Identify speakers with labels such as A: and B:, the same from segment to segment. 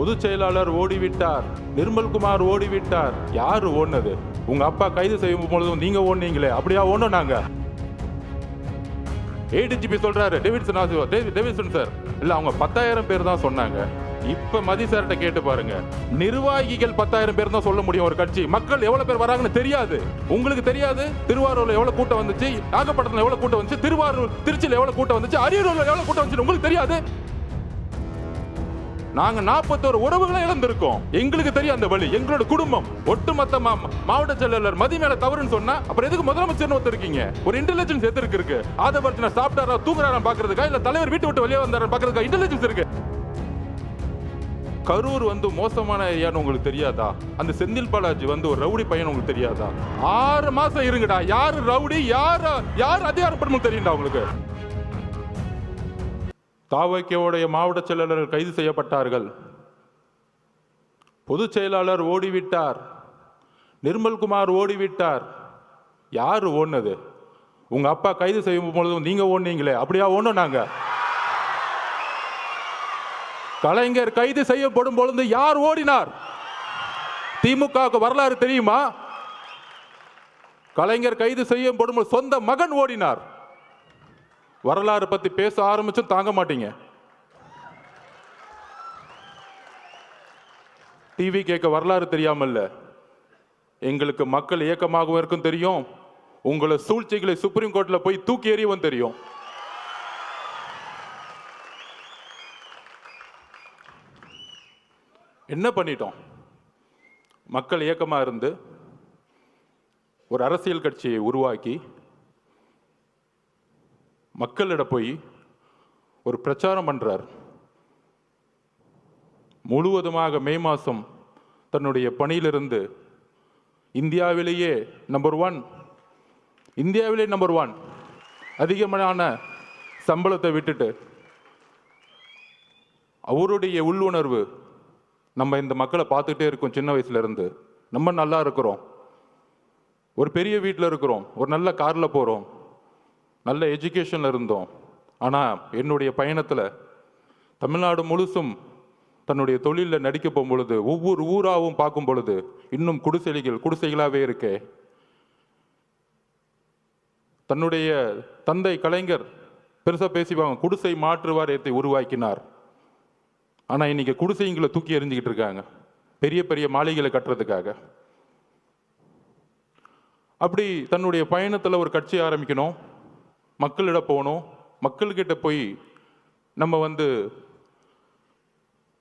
A: பொதுச் செயலாளர் ஓடிவிட்டார், நிர்மல்குமார் ஓடிவிட்டார். யாரு ஓடுனது? உங்க அப்பா கைது செய்யும் பொழுதும் நீங்க ஓடுனீங்களே, அப்படியா ஓடணும்? நாங்க ஏடிஜிபி சொல்றாரு டேவிட்சன் சார் இல்ல, அவங்க 10,000 பேர் தான் சொன்னாங்க. இப்ப மதி சார்ட்ட கேட்டு பாருங்க, நிர்வாகிகள் 10,000 பேர் தான் சொல்ல முடியும் ஒரு கட்சி. மக்கள் எவ்வளவு பேர் வராங்கன்னு தெரியாது. உங்களுக்கு தெரியாது திருவாரூர்ல எவ்வளவு கூட்டம் வந்துச்சு, நாகப்பட்டினத்துல எவ்வளவு கூட்டம் வந்துச்சு, திருச்சியில எவ்வளவு கூட்டம் வந்துச்சு, அரியலூர்ல எவ்வளவு கூட்டம் வந்துச்சு உங்களுக்கு தெரியாது. நாங்க 41 உறவுகளை இழந்திருக்கோம். எங்களுக்கு தெரியும் அந்த வழி. எங்களோட குடும்பம் ஒட்டுமொத்த மாவட்ட செயலாளர் மதி மேல தவறுன்னு சொன்னா அப்புறம் எதுக்கு முதலமைச்சர் ஒருத்தர் இருக்கீங்க? ஒரு இன்டெலிஜென்ஸ் எதுக்கு இருக்கு? ஆதவர்ஜன சாப்பிட்டாரா தூங்குறாரா பாக்குறதுக்கா, இல்ல தலைவர் வீட்டு விட்டு வெளியே வந்தாரா பாக்குறதுக்கா இன்டெலிஜென்ஸ் இருக்கு? கரூர் மோசமான ஏரியான்னு உங்களுக்கு தெரியாதா? அந்த செந்தில் பாலாஜி ஒரு ரவுடி பையன் உங்களுக்கு தெரியாதா? 6 மாசம் இருங்கடா. யாரு ரவுடி, யார் அதிகாரப்படும் தெரியும்டா உங்களுக்கு. தாவக்கோடைய மாவட்ட செயலாளர்கள் கைது செய்யப்பட்டார்கள். பொதுச் செயலாளர் ஓடிவிட்டார், நிர்மல்குமார் ஓடிவிட்டார். யாரு ஓடுனது? உங்க அப்பா கைது செய்யும் பொழுதும் நீங்க ஓடுனீங்களே, அப்படியா ஓடணும்? நாங்க கலைஞர் கைது செய்யப்படும் பொழுது யார் ஓடினார்? திமுக வரலாறு தெரியுமா? கலைஞர் கைது செய்யப்படும் சொந்த மகன் ஓடினார். வரலாறு பத்தி பேச ஆரம்பிச்சு தாங்க மாட்டீங்க. டிவி கேட்க வரலாறு தெரியாமல்ல, எங்களுக்கு மக்கள் இயக்கமாகவும் இருக்கும் தெரியும். உங்களை சூழ்ச்சிகளை சுப்ரீம் கோர்ட்ல போய் தூக்கி எறியவும் தெரியும். என்ன பண்ணிட்டோம்? மக்கள் இயக்கமா இருந்து ஒரு அரசியல் கட்சியை உருவாக்கி மக்களிட போய் ஒரு பிரச்சாரம் பண்றார். முழுவதுமாக மே மாதம் தன்னுடைய பணியிலிருந்து இந்தியாவிலேயே நம்பர் 1 அதிகமான சம்பளத்தை விட்டுட்டு அவருடைய உள்ளுணர்வு, நம்ம இந்த மக்களை பார்த்துட்டே இருக்கோம். சின்ன வயசுல இருந்து நம்ம நல்லா இருக்கிறோம், ஒரு பெரிய வீட்டில் இருக்கிறோம், ஒரு நல்ல காரில் போகிறோம், நல்ல எஜுகேஷனில் இருந்தோம். ஆனால் என்னுடைய பயணத்தில் தமிழ்நாடு முழுசும் தன்னுடைய தொழிலில் நடிக்க போகும் பொழுது, ஒவ்வொரு ஊராகவும் பார்க்கும் பொழுது இன்னும் குடிசைகளாகவே இருக்கே. தன்னுடைய தந்தை கலைஞர் பெருசாக பேசிவாங்க, குடிசை மாற்று வாரியத்தை உருவாக்கினார். ஆனால் இன்னைக்கு குடிசைங்களை தூக்கி எறிஞ்சிக்கிட்டு இருக்காங்க பெரிய பெரிய மாளிகைகளை கட்டுறதுக்காக. அப்படி தன்னுடைய பயணத்தில் ஒரு கட்சி ஆரம்பிக்கணும், மக்களிட போகணும். மக்கள்கிட்ட போய் நம்ம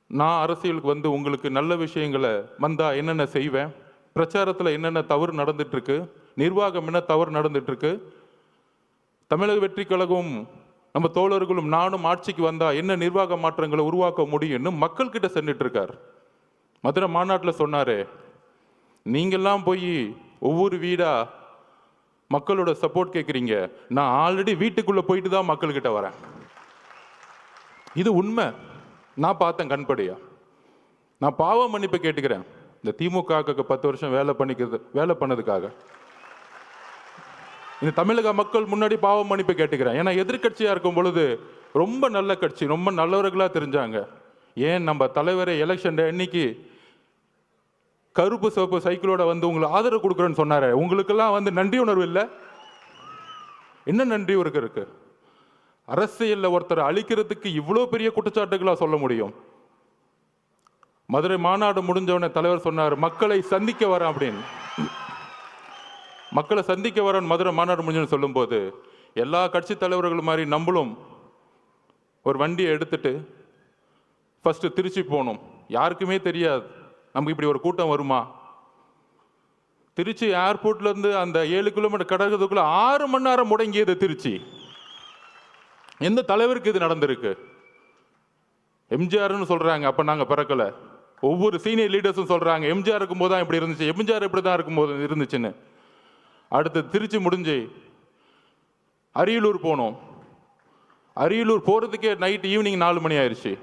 A: நான் அரசியலுக்கு உங்களுக்கு நல்ல விஷயங்களை வந்தால் என்னென்ன செய்வேன், பிரச்சாரத்தில் என்னென்ன தவறு நடந்துட்டு இருக்கு, நிர்வாகம் என்ன தவறு நடந்துட்டு இருக்கு, தமிழக வெற்றி கழகம் நம்ம தோழர்களும் நானும் ஆட்சிக்கு வந்தால் என்ன நிர்வாக மாற்றங்களை உருவாக்க முடியும்னு மக்கள்கிட்ட சென்றுட்டு இருக்கார். மதுரை மாநாட்டில் சொன்னாரு, நீங்கெல்லாம் போய் ஒவ்வொரு வீடா மக்களோட சப்போர்ட் கேட்குறீங்க, நான் ஆல்ரெடி வீட்டுக்குள்ள போயிட்டு தான் மக்கள்கிட்ட வரேன். இது உண்மை. நான் பார்த்தேன் கண்படியா. நான் பாவ மன்னிப்பு கேட்டுக்கிறேன். இந்த திமுக 10 வருஷம் வேலை பண்ணதுக்காக இந்த தமிழக மக்கள் முன்னாடி பாவ மன்னிப்பு கேட்டுக்கிறேன். ஏன்னா எதிர்கட்சியா இருக்கும் பொழுது ரொம்ப நல்ல கட்சி, ரொம்ப நல்லவர்களா தெரிஞ்சாங்க. ஏன் நம்ம தலைவரை எலெக்ஷன் அன்னைக்கு கருப்பு சிவப்பு சைக்கிளோட உங்களை ஆதரவு கொடுக்குறேன்னு சொன்னாரு. உங்களுக்கெல்லாம் நன்றி உணர்வு இல்லை? என்ன நன்றி இருக்கு? அரசியல்ல ஒருத்தரை அழிக்கிறதுக்கு இவ்வளோ பெரிய குற்றச்சாட்டுகளா சொல்ல முடியும்? மதுரை மாநாடு முடிஞ்சவன தலைவர் சொன்னார், மக்களை சந்திக்க வரேன் அப்படின்னு. மக்களை சந்திக்க வரேன் மதுரை மாநாடு முடிஞ்சு சொல்லும் போது எல்லா கட்சி தலைவர்கள் மாதிரி நம்மளும் ஒரு வண்டியை எடுத்துட்டு ஃபர்ஸ்ட் திருச்சி போகணும். யாருக்குமே தெரியாது நமக்கு இப்படி ஒரு கூட்டம் வருமா. திருச்சி ஏர்போர்ட்ல இருந்து அந்த 7 கிலோமீட்டர் கடக்கிறதுக்குள்ள 6 மணி நேரம் முடங்கியது திருச்சி. எந்த தலைவருக்கு இது நடந்திருக்கு? எம்ஜிஆர்னு சொல்றாங்க, அப்ப நாங்க பிறக்கல. ஒவ்வொரு சீனியர் லீடர்ஸும் சொல்றாங்க எம்ஜிஆர் இருக்கும் போது தான் இப்படி இருந்துச்சு, எம்ஜிஆர் இப்படி தான் இருக்கும்போது இருந்துச்சுன்னு. அடுத்து திருச்சி முடிஞ்சு அரியலூர் போனோம். அரியலூர் போறதுக்கே நைட் ஈவினிங் 4 மணி ஆயிடுச்சு.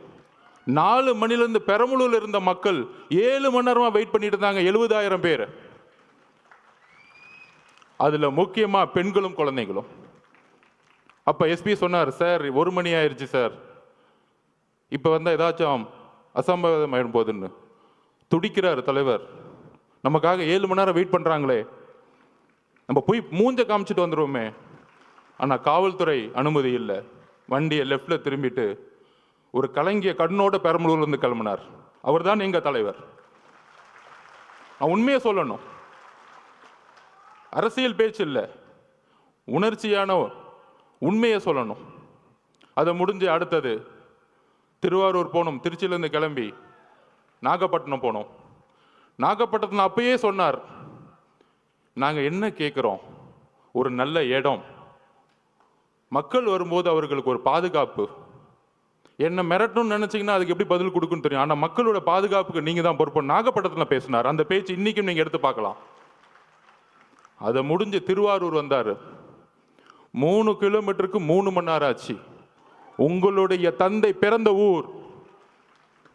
A: 4 மணிலேருந்து பெரம்பலூர்ல இருந்த மக்கள் 7 மணி நேரமா வெயிட் பண்ணிட்டு இருந்தாங்க, 70,000 பேர். அதுல முக்கியமா பெண்களும் குழந்தைகளும். அப்ப எஸ்பி சொன்னார், சார் 1 மணி ஆயிடுச்சு சார், இப்ப ஏதாச்சும் அசம்பாவிதம் ஆயிடும் போதுன்னு துடிக்கிறார் தலைவர். நமக்காக 7 மணி நேரம் வெயிட் பண்ணுறாங்களே, நம்ம போய் மூஞ்ச காமிச்சிட்டு வந்துடுவோமே. ஆனால் காவல்துறை அனுமதி இல்லை. வண்டியை லெஃப்டில் திரும்பிட்டு ஒரு கலங்கிய கண்ணோட பெரம்பலூர்லேருந்து கிளம்பினார். அவர் தான் எங்கள் தலைவர். நான் உண்மையை சொல்லணும், அரசியல் பேச்சு இல்லை, உணர்ச்சியான உண்மையை சொல்லணும். அதை முடிஞ்சு அடுத்தது திருவாரூர் போனோம். திருச்சியிலேருந்து கிளம்பி நாகப்பட்டினம் போனோம். நாகப்பட்டினத்தில் அப்பயே சொன்னார், நாங்கள் என்ன கேட்குறோம், ஒரு நல்ல இடம், மக்கள் வரும்போது அவர்களுக்கு ஒரு பாதுகாப்பு. என்ன மிரட்டணும்னு நினைச்சீங்கன்னா அதுக்கு எப்படி பதில் கொடுக்குன்னு தெரியும். ஆனால் மக்களோட பாதுகாப்புக்கு நீங்கள் தான் பொறுப்பு. நாகப்பட்டினத்தில் பேசினார். அந்த பேச்சு இன்னைக்கும் நீங்கள் எடுத்து பார்க்கலாம். அதை முடிஞ்சு திருவாரூர் வந்தார். 3 கிலோமீட்டருக்கு 3 மணி நேரம் ஆச்சு. உங்களுடைய தந்தை பிறந்த ஊர்.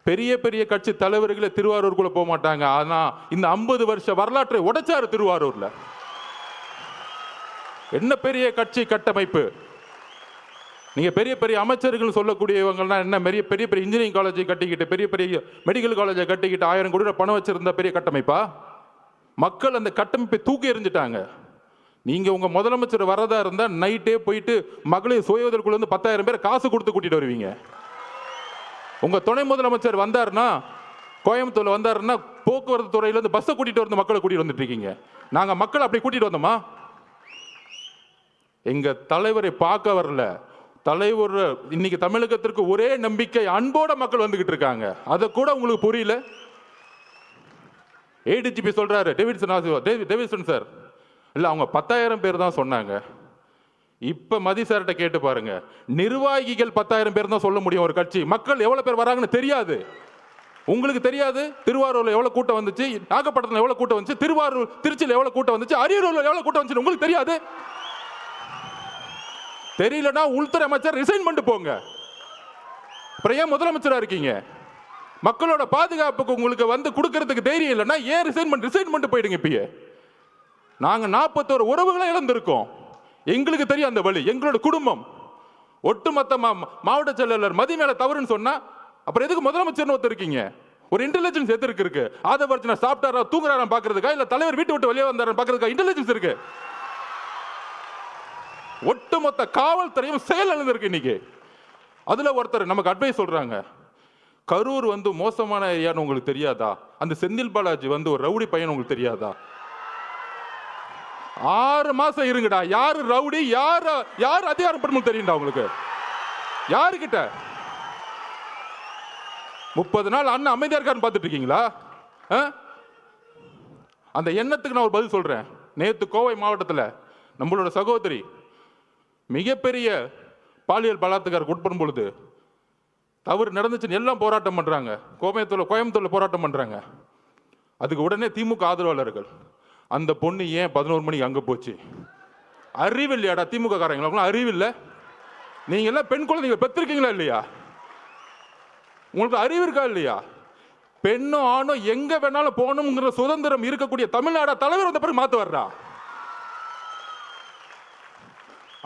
A: பெரிய பெரிய கட்சி தலைவர்களை திருவாரூருக்குள்ள போக மாட்டாங்க. ஆனா இந்த 50 வருஷ வரலாற்றை உடைச்சாரு திருவாரூர்ல. என்ன பெரிய கட்சி கட்டமைப்பு. நீங்க பெரிய பெரிய அமைச்சர்கள் சொல்லக்கூடியவங்கலாம் என்ன பெரிய பெரிய இன்ஜினியரிங் காலேஜை கட்டிக்கிட்டு, பெரிய பெரிய மெடிக்கல் காலேஜை கட்டிக்கிட்டு 1000 கோடி பணம் வச்சிருந்த பெரிய கட்டமைப்பா? மக்கள் அந்த கட்டமைப்பை தூக்கி எறிஞ்சிட்டாங்க. நீங்க உங்க முதலமைச்சர் வரதா இருந்தா நைட்டே போயிட்டு மகளிர் சுய உதவிக்குள்ள இருந்து 10,000 பேர் காசு கொடுத்து கூட்டிட்டு வருவீங்க. உங்க துணை முதலமைச்சர் வந்தாருன்னா, கோயம்புத்தூர்ல வந்தாருன்னா, போக்குவரத்து துறையில இருந்து பஸ்ஸை கூட்டிட்டு வந்து மக்களை கூட்டிட்டு வந்துட்டு இருக்கீங்க. நாங்க மக்களை அப்படி கூட்டிட்டு வந்தோமா? எங்க தலைவரை பார்க்க வரல. தலைவர் இன்னைக்கு தமிழகத்திற்கு ஒரே நம்பிக்கை, அன்போட மக்கள் வந்துகிட்டு இருக்காங்க. அதை கூட உங்களுக்கு புரியல. ஏடிஜிபி சொல்றாரு, டேவிட்சன் சார், இல்ல அவங்க 10,000 பேர் தான் சொன்னாங்க. இப்ப மதி சார்கிட்ட கேட்டு பாருங்க, நிர்வாகிகள் 10,000 பேர் தான் சொல்ல முடியும் ஒரு கட்சி. மக்கள் எவ்வளவு பேர் வராங்கன்னு தெரியாது. உங்களுக்கு தெரியாது. திருவாரூர்ல எவ்வளவு கூட்டம் வந்துச்சு, நாகப்பட்டினத்துல எவ்வளவு கூட்டம் வந்துச்சு, திருச்சியில எவ்வளவு கூட்டம் வந்துச்சு, அரியலூர்ல எவ்வளவு கூட்டம் வந்துச்சு உங்களுக்கு தெரியாது. தெரியலனா உள்துறை அமைச்சர் ரிசைன் பண்ணிட்டு போங்க. அப்புறம் ஏன் முதலமைச்சரா இருக்கீங்க? மக்களோட பாதுகாப்புக்கு உங்களுக்கு வந்து கொடுக்கறதுக்கு தைரியம் இல்லைன்னா ஏன் ரிசைன் பண்ணிட்டு போயிடுங்க. இப்பயே நாங்க 41 உறவுகளை இழந்திருக்கோம். எங்களுக்கு தெரியும் அந்த வழி. எங்களோட குடும்பம் ஒட்டுமொத்த மாவட்ட செயலாளர் மதி மேல தவறுன்னு சொன்னா அப்புறம் எதுக்கு முதலமைச்சர் ஒருத்தர் இருக்கீங்க? ஒரு இன்டெலிஜென்ஸ் எதற்கு இருக்கு? ஆதவர்ஜன சாப்பிட்டாரா தூங்குறாரா பாக்குறதுக்கா, இல்ல தலைவர் வீட்டு விட்டு வெளியே வந்தாரா பாக்குறதுக்கா இன்டெலிஜென்ஸ் இருக்கு? ஒட்டுமொத்த காவல்துறையும் செயல் இழந்திருக்கு இன்னைக்கு. அதுல ஒருத்தர் நமக்கு அட்வைஸ் சொல்றாங்க, கரூர் வந்து மோசமான ஏரியான்னு உங்களுக்கு தெரியாதா? அந்த செந்தில் பாலாஜி வந்து ஒரு ரவுடி பையன் உங்களுக்கு தெரியாதா? 6 மாசம் இருங்கடா. யாரு ரவுடி, யாரு அதிகாரப்படும் தெரியும்டா உங்களுக்கு? யாருக்கிட்ட 30 நாள் அண்ணன் அமைதியா இருக்காருன்னு பார்த்துட்டு இருக்கீங்களா? அந்த எண்ணத்துக்கு நான் ஒரு பதில் சொல்றேன். நேத்து கோவை மாவட்டத்தில் நம்மளோட சகோதரி மிகப்பெரிய பாலியல் பலாத்காரத்துக்கு உட்படும் பொழுது தவறு நடந்துச்சுன்னு எல்லாம் போராட்டம் பண்றாங்க. கோயம்புத்தூர்ல போராட்டம் பண்றாங்க. அதுக்கு உடனே திமுக ஆதரவாளர்கள், அந்த பொண்ணு ஏன் 11 மணிக்கு அங்க போச்சு? அறிவு இல்லையாடா திமுக காரங்களுக்குலாம்? அறிவு இல்லை? நீங்க எல்லாம் பெண் குழந்தைங்க பெற்றிருக்கீங்களா இல்லையா? உங்களுக்கு அறிவு இருக்கா இல்லையா? பெண்ணும் ஆணும் எங்க வேணாலும் போகணுங்கிற சுதந்திரம் இருக்கக்கூடிய தமிழ்நாடு தலைவர் வந்த பிறகு மாத்து வர்றா.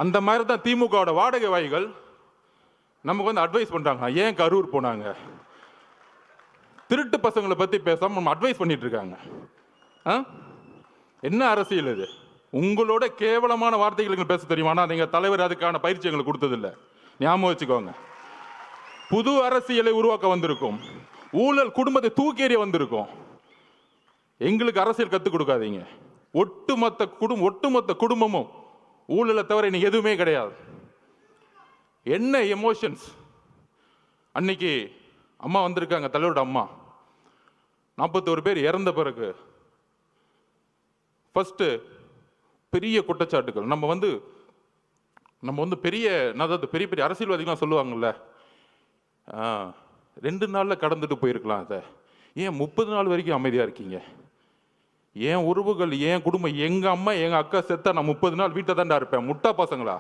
A: அந்த மாதிரி தான் திமுக வாடகை வாய்கள் நமக்கு வந்து அட்வைஸ் பண்றாங்க. ஏன் கரூர் போனாங்க? திருட்டு பசங்களை பத்தி பேசாம நம்ம அட்வைஸ் பண்ணிட்டு இருக்காங்க. என்ன அரசியல் இது? உங்களோட கேவலமான வார்த்தைகள் பேச தெரியுமா? நீங்க தலைவர் அதுக்கான பயிற்சி எங்களுக்கு கொடுத்ததில்லை. ஞாபகம் வச்சுக்கோங்க. புது அரசியலை உருவாக்க வந்திருக்கும். ஊழல் குடும்பத்தை தூக்கி எறிய வந்திருக்கும். எங்களுக்கு அரசியல் கத்துக் கொடுக்காதீங்க. ஒட்டுமொத்த குடும்பமும் ஊழலை தவிர இன்னைக்கு எதுவுமே கிடையாது. என்ன எமோஷன்ஸ்! அன்னைக்கு அம்மா வந்திருக்காங்க, தலைவரோட அம்மா. 41 பேர் இறந்த பிறகு ஃபர்ஸ்ட் பெரிய குற்றச்சாட்டுகள். நம்ம வந்து பெரிய பெரிய அரசியல்வாதிகள்லாம் சொல்லுவாங்கல்ல, 2 நாள்ல கடந்துட்டு போயிருக்கலாம். அதை ஏன் 30 நாள் வரைக்கும் அமைதியா இருக்கீங்க? ஏன் உறவுகள், ஏன் குடும்பம், எங்க அம்மா எங்க அக்கா செத்தா நான் 30 நாள் வீட்டை தாண்டா இருப்பேன்? முட்டா பசங்களா?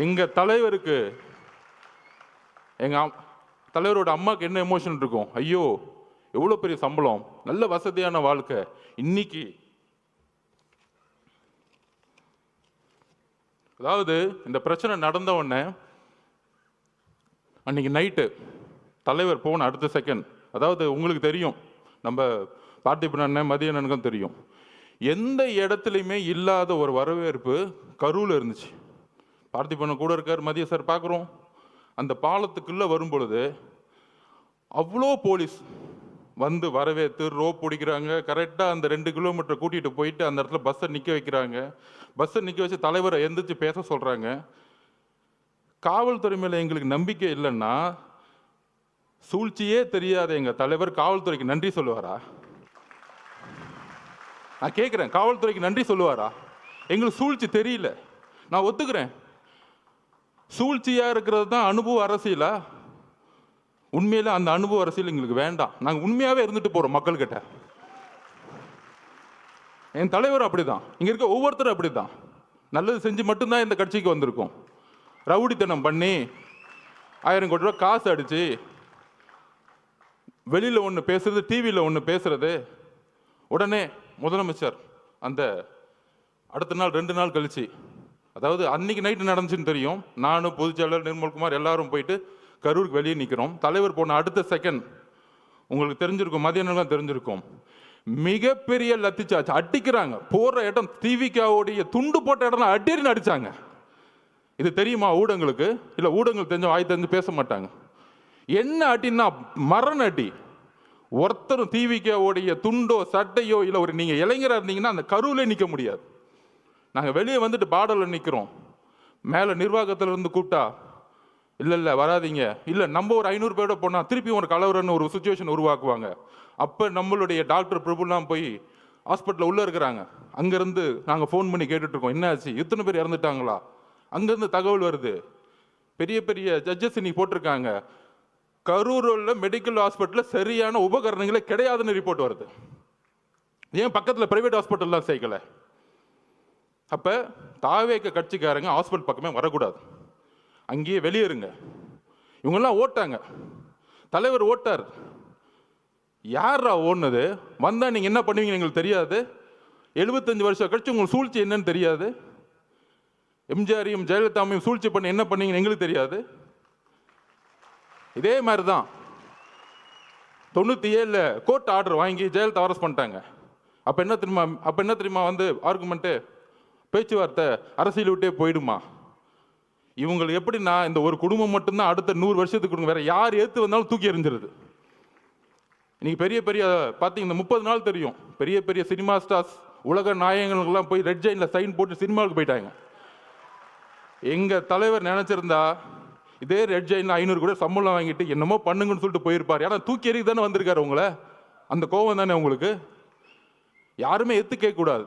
A: எங்க தலைவருக்கு, எங்க தலைவரோட அம்மாக்கு என்ன எமோஷன் இருக்கும்? ஐயோ எவ்வளவு பெரிய சம்பளம், நல்ல வசதியான வாழ்க்கை. இன்னைக்கு அதாவது இந்த பிரச்சனை நடந்த உடனே அன்றைக்கி நைட்டு தலைவர் போன அடுத்த செகண்ட், அதாவது உங்களுக்கு தெரியும், நம்ம பார்த்திபன் அண்ணன் மதிய அண்ணனுக்கும் தெரியும், எந்த இடத்துலையுமே இல்லாத ஒரு வரவேற்பு கரூரில் இருந்துச்சு. பார்த்திபன் கூட இருக்கார், மதிய சார் பார்க்குறோம். அந்த பாலத்துக்குள்ளே வரும் பொழுது அவ்வளோ போலீஸ் வந்து வரவேற்று ரோப் பிடிக்கிறாங்க. கரெக்டாக அந்த 2 கிலோமீட்டர் கூட்டிகிட்டு போயிட்டு அந்த இடத்துல பஸ்ஸை நிற்க வைக்கிறாங்க. பஸ்ஸை நிற்க வச்சு தலைவரை எந்திரிச்சு பேச சொல்கிறாங்க. காவல்துறை மேலே எங்களுக்கு நம்பிக்கை இல்லைன்னா சூழ்ச்சியே தெரியாத எங்கள் தலைவர் காவல்துறைக்கு நன்றி சொல்லுவாரா? நான் கேட்குறேன், காவல்துறைக்கு நன்றி சொல்லுவாரா? எங்களுக்கு சூழ்ச்சி தெரியல, நான் ஒத்துக்கிறேன். சூழ்ச்சியாக இருக்கிறது தான் அனுபவ அரசியலா? உண்மையில் அந்த அனுபவ அரசியல் எங்களுக்கு வேண்டாம். நாங்கள் உண்மையாகவே இருந்துட்டு போகிறோம் மக்கள்கிட்ட. என் தலைவர் அப்படி தான், இங்கே இருக்க ஒவ்வொருத்தரும் அப்படி தான். நல்லது செஞ்சு மட்டும்தான் இந்த கட்சிக்கு வந்திருக்கோம். ரவுடித்தனம் பண்ணி 1000 கோடி ரூபா காசு அடித்து வெளியில் ஒன்று பேசுறது, டிவியில் ஒன்று பேசுறது, உடனே முதலமைச்சர் அந்த அடுத்த நாள் 2 நாள் கழிச்சு, அதாவது அன்னைக்கு நைட்டு நடந்துச்சுன்னு தெரியும், நானும் பொதுச்செயலாளர் நிர்மல்குமார் எல்லாரும் போயிட்டு கரூருக்கு வெளியே நிற்கிறோம். தலைவர் போன அடுத்த செகண்ட் உங்களுக்கு தெரிஞ்சிருக்கும், மதியானம் தெரிஞ்சிருக்கும், மிகப்பெரிய லத்திச்சாச்சு அடிக்கிறாங்க. போடுற இடம் திவிகாவுடைய துண்டு போட்ட இடம் அடின்னு அடித்தாங்க. இது தெரியுமா ஊடகங்களுக்கு? இல்லை, ஊடகங்கள் தெரிஞ்ச வாய் தெரிஞ்சு பேச மாட்டாங்க. என்ன அடின்னா மரண அடி. ஒருத்தரும் திவிகாவுடைய துண்டோ சட்டையோ இல்லை, ஒரு நீங்கள் இளைஞராக இருந்தீங்கன்னா அந்த கருவிலே நிற்க முடியாது. நாங்கள் வெளியே வந்துட்டு பாடலில் நிற்கிறோம். மேலே நிர்வாகத்தில் இருந்து கூப்பிட்டா இல்லை வராதிங்க, இல்லை நம்ம ஒரு 500 பேரோட போனால் திருப்பி ஒரு கலவரன்னு ஒரு சுச்சுவேஷன் உருவாக்குவாங்க. அப்போ நம்மளுடைய டாக்டர் பிரபுலாம் போய் ஹாஸ்பிட்டலில் உள்ளே இருக்கிறாங்க. அங்கேருந்து நாங்கள் ஃபோன் பண்ணி கேட்டுட்ருக்கோம், என்ன ஆச்சு, இத்தனை பேர் இறந்துட்டாங்களா? அங்கேருந்து தகவல் வருது, பெரிய பெரிய ஜட்ஜஸ் இன்னைக்கு போட்டிருக்காங்க, கரூரில் மெடிக்கல் ஹாஸ்பிட்டலில் சரியான உபகரணங்களே கிடையாதுன்னு ரிப்போர்ட் வருது. ஏன் பக்கத்தில் ப்ரைவேட் ஹாஸ்பிட்டல்லாம் சேர்க்கலை? அப்போ தாவேக்க கட்சிக்காரங்க ஹாஸ்பிட்டல் பக்கமே வரக்கூடாது, அங்கேயே வெளியேறுங்க. இவங்கெல்லாம் ஓட்டாங்க, தலைவர் ஓட்டார். யாரா ஓடுனது? வந்தால் நீங்கள் என்ன பண்ணுவீங்கன்னு எங்களுக்கு தெரியாது. 75 வருஷம் கழிச்சு உங்களுக்கு சூழ்ச்சி என்னன்னு தெரியாது. எம்ஜிஆரையும் ஜெயலலிதாவையும் சூழ்ச்சி பண்ணி என்ன பண்ணீங்கன்னு எங்களுக்கு தெரியாது. இதே மாதிரி தான் 97 கோர்ட் ஆர்டர் வாங்கி ஜெயலலிதா அரெஸ்ட் பண்ணிட்டாங்க. அப்போ என்ன தெரியுமா வந்து ஆர்குமெண்ட்டு, பேச்சுவார்த்தை அரசியல் விட்டே போயிடுமா? இவங்களுக்கு எப்படின்னா, இந்த ஒரு குடும்பம் மட்டும்தான் அடுத்த 100 வருஷத்துக்கு வேற யார் ஏற்று வந்தாலும் தூக்கி எறிஞ்சிருது. இன்னைக்கு பெரிய பெரிய பார்த்தீங்கன்னா 30 நாள் தெரியும், பெரிய பெரிய சினிமா ஸ்டார்ஸ் உலக நாயகங்களுக்கெல்லாம் போய் ரெட் ஜெயினில் சைன் போட்டு சினிமாவுக்கு போயிட்டாங்க. எங்கள் தலைவர் நினச்சிருந்தா இதே ரெட் ஜெயினில் 500 கூட சம்பளம் வாங்கிட்டு என்னமோ பண்ணுங்கன்னு சொல்லிட்டு போயிருப்பார். ஏன்னா தூக்கி எறிக்கு தானே வந்திருக்காரு உங்களை, அந்த கோபம் தானே உங்களுக்கு. யாருமே எத்து கேட்கக்கூடாது.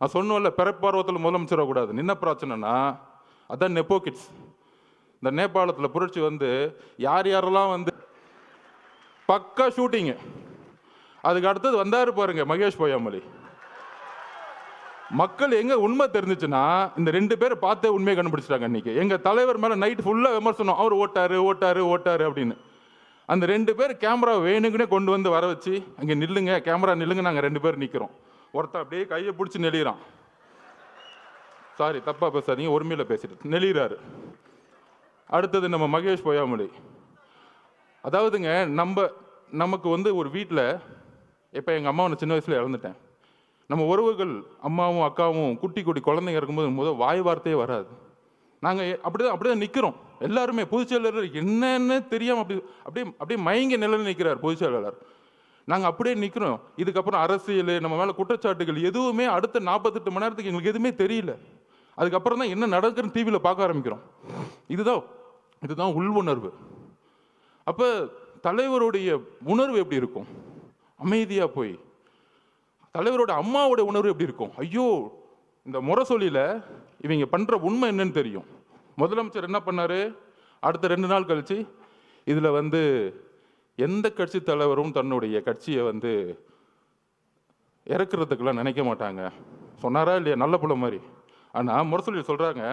A: நான் சொன்னோம்ல, பிறப்பார்வத்தில் முதலமைச்சர் கூடாது. என்ன பிரச்சனைனா அதான் நெப்போ கிட்ஸ். இந்த நேபாளத்தில் புரட்சி வந்து யாரெல்லாம் வந்து பக்கா ஷூட்டிங்கு, அதுக்கு அடுத்தது வந்தாரு பாருங்க மகேஷ் பொய்யாமொழி. மக்கள் எங்க உண்மை தெரிஞ்சிச்சுன்னா இந்த 2 பேரை பார்த்தே உண்மையை கண்டுபிடிச்சிட்டாங்க. இன்னைக்கு எங்க தலைவர் மேல நைட் ஃபுல்லா விமர்சனம், அவர் ஓட்டாரு ஓட்டாரு ஓட்டாரு அப்படின்னு. அந்த 2 பேர் கேமரா வேணுங்கன்னே கொண்டு வந்து வர வச்சு, அங்கே நில்லுங்க, கேமரா நில்லுங்க, நாங்கள் 2 பேர் நிற்கிறோம். ஒருத்தன் அப்படியே கையை பிடிச்சி நெளிகிறான். சாரி, தப்பாக பேசாதீங்க, உரிமையில் பேசிட்டு நெளிகிறாரு. அடுத்தது நம்ம மகேஷ் பொய்யாமொழி. அதாவதுங்க நமக்கு வந்து ஒரு வீட்டில், இப்போ எங்கள் அம்மாவை நான் சின்ன வயசில் இழந்துட்டேன். நம்ம உறவுகள் அம்மாவும் அக்காவும் குட்டி குட்டி குழந்தைங்க இருக்கும்போது வாய் வார்த்தையே வராது. நாங்கள் அப்படிதான் நிற்கிறோம் எல்லாருமே. பொதுச்செயலாளர் என்னன்னு தெரியாமல் அப்படியே மயங்கி நிலையில் நிற்கிறார் பொதுச்செயலாளர். நாங்கள் அப்படியே நிற்கிறோம். இதுக்கப்புறம் அரசியல், நம்ம மேலே குற்றச்சாட்டுகள் எதுவுமே அடுத்த 48 மணி நேரத்துக்கு எங்களுக்கு எதுவுமே தெரியல. அதுக்கப்புறம் தான் என்ன நடக்குதுன்னு டிவியில் பார்க்க ஆரம்பிக்கிறோம். இதுதான் உள்வுணர்வு. அப்போ தலைவருடைய உணர்வு எப்படி இருக்கும்? அமைதியாக போய் தலைவரோட அம்மாவோட உணர்வு எப்படி இருக்கும்? ஐயோ, இந்த முரசொலியில் இவங்க பண்ணுற உண்மை என்னன்னு தெரியும். முதலமைச்சர் என்ன பண்ணார்? அடுத்த 2 நாள் கழிச்சு இதில் வந்து எந்த கட்சி தலைவரும் தன்னுடைய கட்சியை வந்து இறக்குறதுக்கெல்லாம் நினைக்க மாட்டாங்க சொன்னாரா இல்லையா? நல்ல புள்ள மாதிரி. ஆனால் முரசொலியில் சொல்கிறாங்க,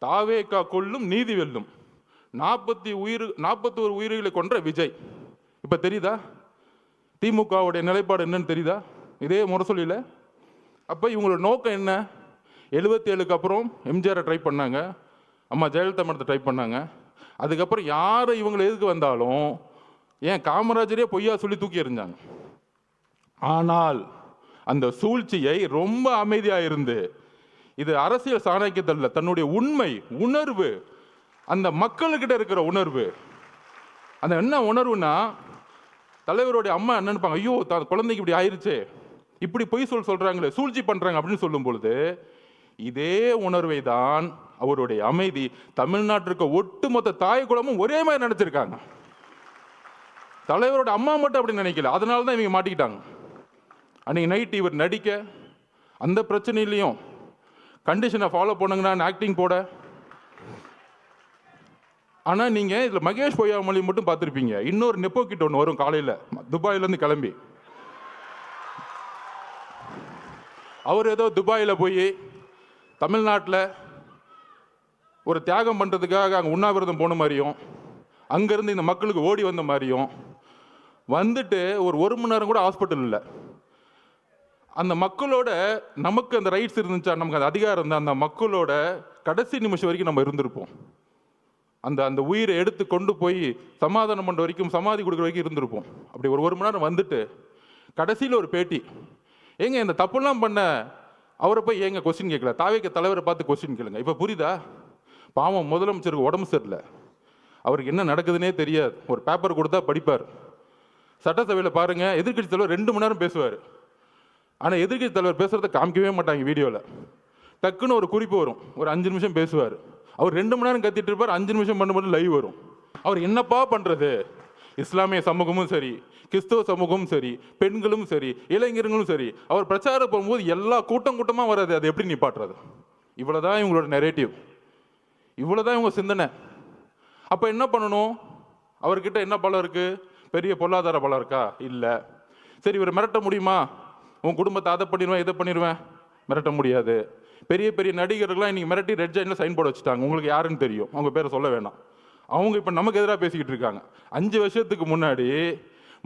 A: தாவேக்கா கொல்லும் நீதி வெல்லும், 41 உயிர்களை கொன்ற விஜய். இப்போ தெரியுதா திமுகவுடைய நிலைப்பாடு என்னன்னு தெரியுதா? இதே முரசொலியில். அப்போ இவங்களோட நோக்கம் என்ன? 77க்கு அப்புறம் எம்ஜிஆரை ட்ரை பண்ணாங்க, அம்மா ஜெயலலிதா மடத்தை ட்ரை பண்ணாங்க. அதுக்கப்புறம் யார் இவங்களை எதுக்கு வந்தாலும் ஏன் காமராஜரே பொய்யா சொல்லி தூக்கி எறிஞ்சாங்க. ஆனால் அந்த சூழ்ச்சியை ரொம்ப அமைதியாக இருந்து, இது அரசியல் சாணக்கியத்தில் தன்னுடைய உண்மை உணர்வு, அந்த மக்கள்கிட்ட இருக்கிற உணர்வு, அந்த என்ன உணர்வுனா, தலைவருடைய அம்மா என்ன நினைப்பாங்க, ஐயோ குழந்தைக்கு இப்படி ஆயிடுச்சு, இப்படி பொய் சொல்றாங்களே, சூழ்ச்சி பண்றாங்க அப்படின்னு சொல்லும் பொழுது, இதே உணர்வை தான் அவருடைய அமைதி தமிழ்நாட்டிற்கு ஒட்டுமொத்த தாய் குலமும் ஒரே மாதிரி நினைச்சிருக்காங்க. தலைவரோட அம்மா மட்டும் அப்படி நினைக்கல, அதனால தான் இவங்க மாட்டிக்கிட்டாங்க. அன்னைக்கு நைட் இவர் நடிக்க, அந்த பிரச்சனையிலையும் கண்டிஷனை ஃபாலோ பண்ணுங்கன்னா ஆக்டிங் போட. ஆனால் நீங்கள் இதில் மகேஷ் பொய்யாமொழி மட்டும் பார்த்துருப்பீங்க. இன்னொரு நெப்போ கிட்ட ஒன்று வரும் காலையில் துபாயிலேருந்து கிளம்பி. அவர் ஏதோ துபாயில் போய் தமிழ்நாட்டில் ஒரு தியாகம் பண்ணுறதுக்காக அங்கே உண்ணாவிரதம் போன மாதிரியும், அங்கேருந்து இந்த மக்களுக்கு ஓடி வந்த மாதிரியும் வந்துட்டு ஒரு மணி நேரம் கூட ஹாஸ்பிட்டல் இல்லை. அந்த மக்களோட நமக்கு அந்த ரைட்ஸ் இருந்துச்சா, நமக்கு அந்த அதிகாரம் இருந்தால் அந்த மக்களோட கடைசி நிமிஷம் வரைக்கும் நம்ம இருந்திருப்போம். அந்த உயிரை எடுத்து கொண்டு போய் சமாதானம் பண்ணுற வரைக்கும், சமாதி கொடுக்குற வரைக்கும் இருந்திருப்போம். அப்படி ஒரு மணி நேரம் வந்துட்டு கடைசியில் ஒரு பேட்டி, ஏங்க இந்த தப்புலாம் பண்ண அவரை போய் ஏங்க கொஸ்டின் கேட்கல, தாவேக தலைவரை பார்த்து கொஸ்டின் கேளுங்க. இப்போ புரியுதா? பாவம் முதலமைச்சருக்கு உடம்பு சரியில்லை, அவருக்கு என்ன நடக்குதுன்னே தெரியாது, ஒரு பேப்பர் கொடுத்தா படிப்பார். சட்டசபையில் பாருங்கள், எதிர்கட்சி தலைவர் 2 மணி நேரம் பேசுவார். ஆனால் எதிர்கட்சி தலைவர் பேசுகிறத காமிக்கவே மாட்டாங்க வீடியோவில். டக்குன்னு ஒரு குறிப்பு வரும், ஒரு 5 நிமிஷம் பேசுவார். அவர் 2 மணி நேரம் கத்திட்டு இருப்பார், 5 நிமிஷம் பண்ணும்போது லைவ் வரும். அவர் என்னப்பா பண்ணுறது? இஸ்லாமிய சமூகமும் சரி, கிறிஸ்தவ சமூகமும் சரி, பெண்களும் சரி, இளைஞர்களும் சரி, அவர் பிரச்சாரம் போகும்போது எல்லா கூட்டமாக வராது. அது எப்படி நிப்பாட்டுறது? இவ்வளோதான் இவங்களோட நெரேட்டிவ், இவ்வளோதான் இவங்க சிந்தனை. அப்போ என்ன பண்ணணும்? அவர்கிட்ட என்ன பலம் இருக்குது? பெரிய பொருளாதார பலம் இருக்கா? இல்லை. சரி, இவர் மிரட்ட முடியுமா? உன் குடும்பத்தை அதை பண்ணிடுவேன் இதை பண்ணிடுவேன், மிரட்ட முடியாது. பெரிய பெரிய நடிகர்கள்லாம் இன்றைக்கி மிரட்டி ரெட் ஜெயினில் சைன் போட வச்சுட்டாங்க. உங்களுக்கு யாருன்னு தெரியும், அவங்க பேரை சொல்ல வேணாம். அவங்க இப்போ நமக்கு எதிராக பேசிக்கிட்டு இருக்காங்க. 5 வருஷத்துக்கு முன்னாடி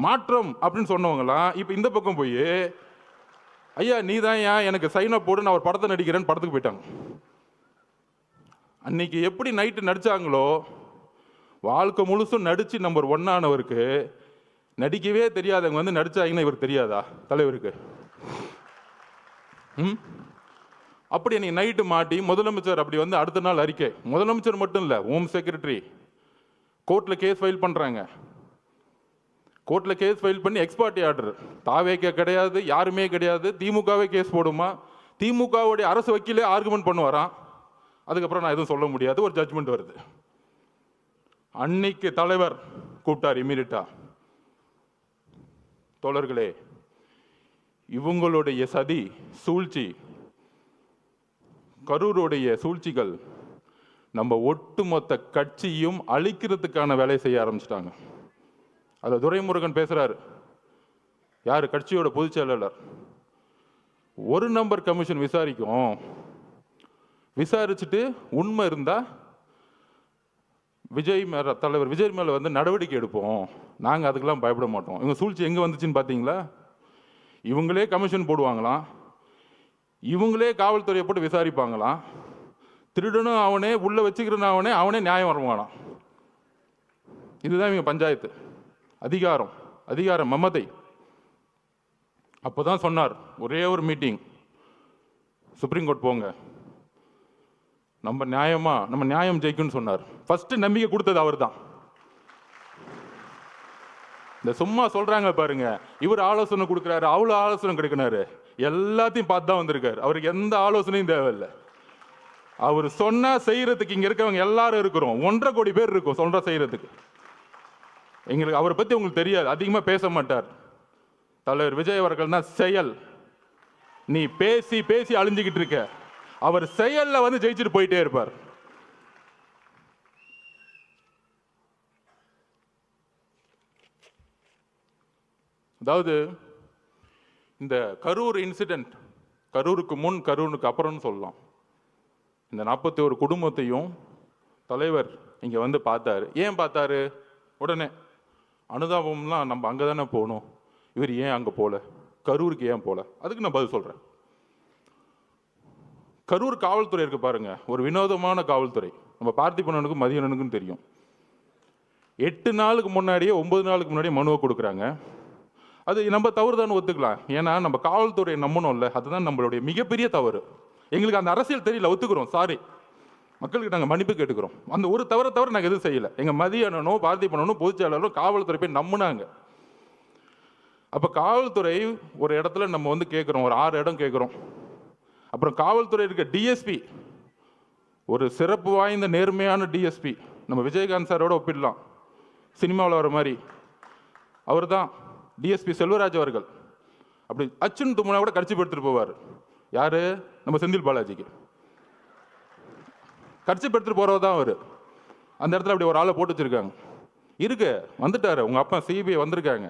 A: மாற்றம் அப்படின்னு சொன்னவங்களாம் இப்போ இந்த பக்கம் போய், ஐயா நீ தான் ஏன் எனக்கு சைனை போடு, நான் ஒரு படத்தை நடிக்கிறேன்னு படத்துக்கு போயிட்டாங்க. அன்னைக்கு எப்படி நைட்டு நடித்தாங்களோ, வாழ்க்கை முழுசும் நடித்து நம்பர் 1 ஆனவருக்கு நடிக்கவே தெரியாதவங்க வந்து நடிச்சாங்கன்னா இவருக்கு தெரியாதா தலைவருக்கு? அப்படி அன்னைக்கு நைட்டு மாட்டி முதலமைச்சர் அப்படி வந்து அடுத்த நாள் அறிக்கை, முதலமைச்சர் மட்டும் இல்லை, ஹோம் செக்ரட்டரி கோர்ட்டில் கேஸ் ஃபைல் பண்ணுறாங்க. கோர்ட்டில் கேஸ் ஃபைல் பண்ணி எக்ஸ்பார்ட்டி ஆர்டர், தாவேக்கே கிடையாது, யாருமே கிடையாது, திமுகவே கேஸ் போடுமா, திமுகவுடைய அரசு வக்கீலே ஆர்குமெண்ட் பண்ணுவாராம். அதுக்கப்புறம் நான் எதுவும் சொல்ல முடியாது, ஒரு ஜட்ஜ்மெண்ட் வருது. அன்னைக்கு தலைவர் கூப்பிட்டார் இமீடியட்டா, தோழர்களே இவங்களுடைய சதி சூழ்ச்சி, கரூருடைய சூழ்ச்சிகள் நம்ம ஒட்டுமொத்த கட்சியும் அழிக்கிறதுக்கான வேலையை செய்ய ஆரம்பிச்சிட்டாங்க. அதில் துரைமுருகன் பேசுகிறார், யார்? கட்சியோட பொதுச் செயலாளர். 1 நம்பர் கமிஷன் விசாரிக்கும், விசாரிச்சுட்டு உண்மை இருந்தால் தலைவர் விஜய் மேலே வந்து நடவடிக்கை எடுப்போம், நாங்கள் அதுக்கெல்லாம் பயப்பட மாட்டோம். இவங்க சூழ்ச்சி எங்கே வந்துச்சுன்னு பார்த்தீங்களா? இவங்களே கமிஷன் போடுவாங்களாம், இவங்களே காவல்துறையை போட்டு விசாரிப்பாங்களாம், திருடனும் அவனே, உள்ள வச்சுக்கிறனும் அவனே, அவனே நியாயம் வருவானாம். இதுதான் இவங்க பஞ்சாயத்து. அதிகாரம் மமதை. அப்போ தான் சொன்னார், ஒரே ஒரு மீட்டிங், சுப்ரீம் கோர்ட் போங்க, நம்ம நியாயம் ஜெயிக்கும்னு சொன்னார். ஃபர்ஸ்ட் நம்பிக்கை கொடுத்தது அவர் தான். இந்த சும்மா சொல்றாங்க பாருங்க, இவர் ஆலோசனை கொடுக்குறாரு, அவ்வளோ ஆலோசனை கிடைக்கிறாரு, எல்லாத்தையும் பார்த்து தான் வந்திருக்காரு. அவருக்கு எந்த ஆலோசனையும் தேவையில்லை. அவர் சொன்னா செய்யறதுக்கு இங்க இருக்கவங்க எல்லாரும் இருக்கிறோம், 1.5 கோடி பேர் இருக்கும் சொல்ற செய்யறதுக்கு. எங்களுக்கு அவரை பத்தி உங்களுக்கு தெரியாது, அதிகமா பேச மாட்டார். தலைவர் விஜய் அவர்கள் தான் செயல். நீ பேசி பேசி அழிஞ்சுக்கிட்டு இருக்க, அவர் செயல்ல வந்து ஜெயிச்சுட்டு போயிட்டே இருப்பார். அதாவது இந்த கரூர் இன்சிடென்ட், கரூருக்கு முன் கரூருக்கு அப்புறம்னு சொல்லலாம். இந்த 41 குடும்பத்தையும் தலைவர் இங்கே வந்து பார்த்தாரு. ஏன் பார்த்தாரு? உடனே அனுதாபம்லாம் நம்ம அங்கே தானே போகணும், இவர் ஏன் அங்கே போகல, கரூருக்கு ஏன் போகல? அதுக்கு நான் பதில் சொல்கிறேன். கரூர் காவல்துறை இருக்கு பாருங்க, ஒரு வினோதமான காவல்துறை. நம்ம பார்த்திபனுக்கும் மதியனுக்கும் தெரியும். 8 நாளுக்கு முன்னாடியே 9 நாளுக்கு முன்னாடியே மனுவை கொடுக்குறாங்க. அது நம்ம தவறு தான் ஒத்துக்கலாம். ஏன்னா நம்ம காவல்துறையை நம்பணும்ல, அதுதான் நம்மளுடைய மிகப்பெரிய தவறு. எங்களுக்கு அந்த அரசியல் தெரியல, ஒத்துக்கிறோம், சாரி. மக்களுக்கு நாங்கள் மன்னிப்பு கேட்டுக்கிறோம். அந்த ஒரு தவிர நாங்கள் எதுவும் செய்யலை. எங்கள் மதிய அண்ணனும் பாரதிய பண்ணனும் பொதுச்செயலாளரும் காவல்துறை போய் நம்பினாங்க. அப்போ காவல்துறை ஒரு இடத்துல நம்ம வந்து கேட்குறோம், ஒரு 6 இடம் கேட்குறோம். அப்புறம் காவல்துறை இருக்க டிஎஸ்பி, ஒரு சிறப்பு வாய்ந்த நேர்மையான டிஎஸ்பி, நம்ம விஜயகாந்த் சாரோட ஒப்பிடலாம், சினிமாவில் வர மாதிரி. அவர் தான் டிஎஸ்பி செல்வராஜ் அவர்கள். அப்படி அச்சுன்னு தும்முனா கூட கட்சி எடுத்துட்டு போவார். யாரு? நம்ம செந்தில் பாலாஜிக்கு கட்சி எடுத்துட்டு போறவர் தான் அவர். அந்த இடத்துல அப்படி ஒரு ஆளை போட்டு வச்சிருக்காங்க. இருக்கு, வந்துட்டாரு உங்க அப்பா, சிபிஐ வந்திருக்காங்க,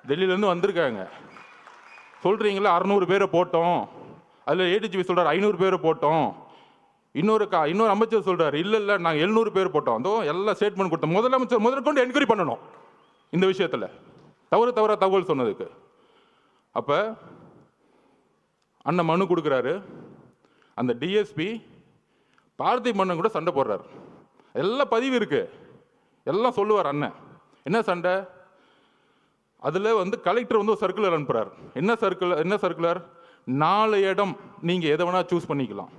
A: டெல்லியிலேருந்து வந்திருக்காங்க. சொல்றீங்களா 600 பேரை போட்டோம், அதில் ஏடிஜிபி சொல்றாரு 500 பேரை போட்டோம், இன்னொரு அமைச்சர் சொல்றாரு இல்லை நாங்கள் 700 பேர் போட்டோம். அதோ எல்லாம் ஸ்டேட்மெண்ட் கொடுத்தோம். முதலமைச்சர் முதற்கொண்டு என்கொயரி பண்ணணும் இந்த விஷயத்தில், தவறா தகவல் சொன்னதுக்கு. அப்போ அண்ணன் மனு கொடுக்குறாரு. அந்த டிஎஸ்பி பாரதிய மன்னன் கூட சண்டை போடுறாரு. எல்லாம் பதிவு இருக்கு, எல்லாம் சொல்லுவார் அண்ணன். என்ன சண்டை? அதில் வந்து கலெக்டர் வந்து ஒரு சர்க்குலர் அனுப்புறாரு. என்ன சர்க்குலர்? 4 இடம் நீங்கள் எதை வேணா சூஸ் பண்ணிக்கலாம்.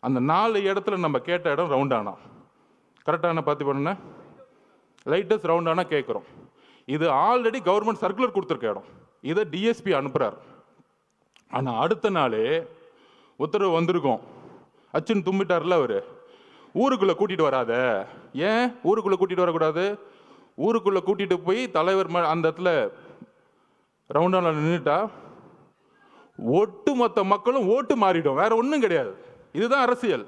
A: அந்த 4 இடத்துல நம்ம கேட்ட இடம் ரவுண்டானா, கரெக்டான பார்த்து பண்ண லைட்டஸ்ட் ரவுண்டானா கேட்குறோம். இது ஆல்ரெடி கவர்மெண்ட் சர்க்குலர் கொடுத்துருக்க இடம். இதை டிஎஸ்பி அனுப்புகிறார். ஆனால் அடுத்த நாளே உத்தரவு வந்திருக்கும். அச்சுன்னு தும்பிட்டார்ல அவர், ஊருக்குள்ளே கூட்டிகிட்டு வராத. ஏன் ஊருக்குள்ளே கூட்டிகிட்டு வரக்கூடாது? ஊருக்குள்ளே கூட்டிகிட்டு போய் தலைவர் அந்த இடத்துல ரவுண்டான நின்றுட்டா ஒட்டுமொத்த மக்களும் ஓட்டு மாறிடும், வேற ஒன்றும் கிடையாது. இதுதான் அரசியல்.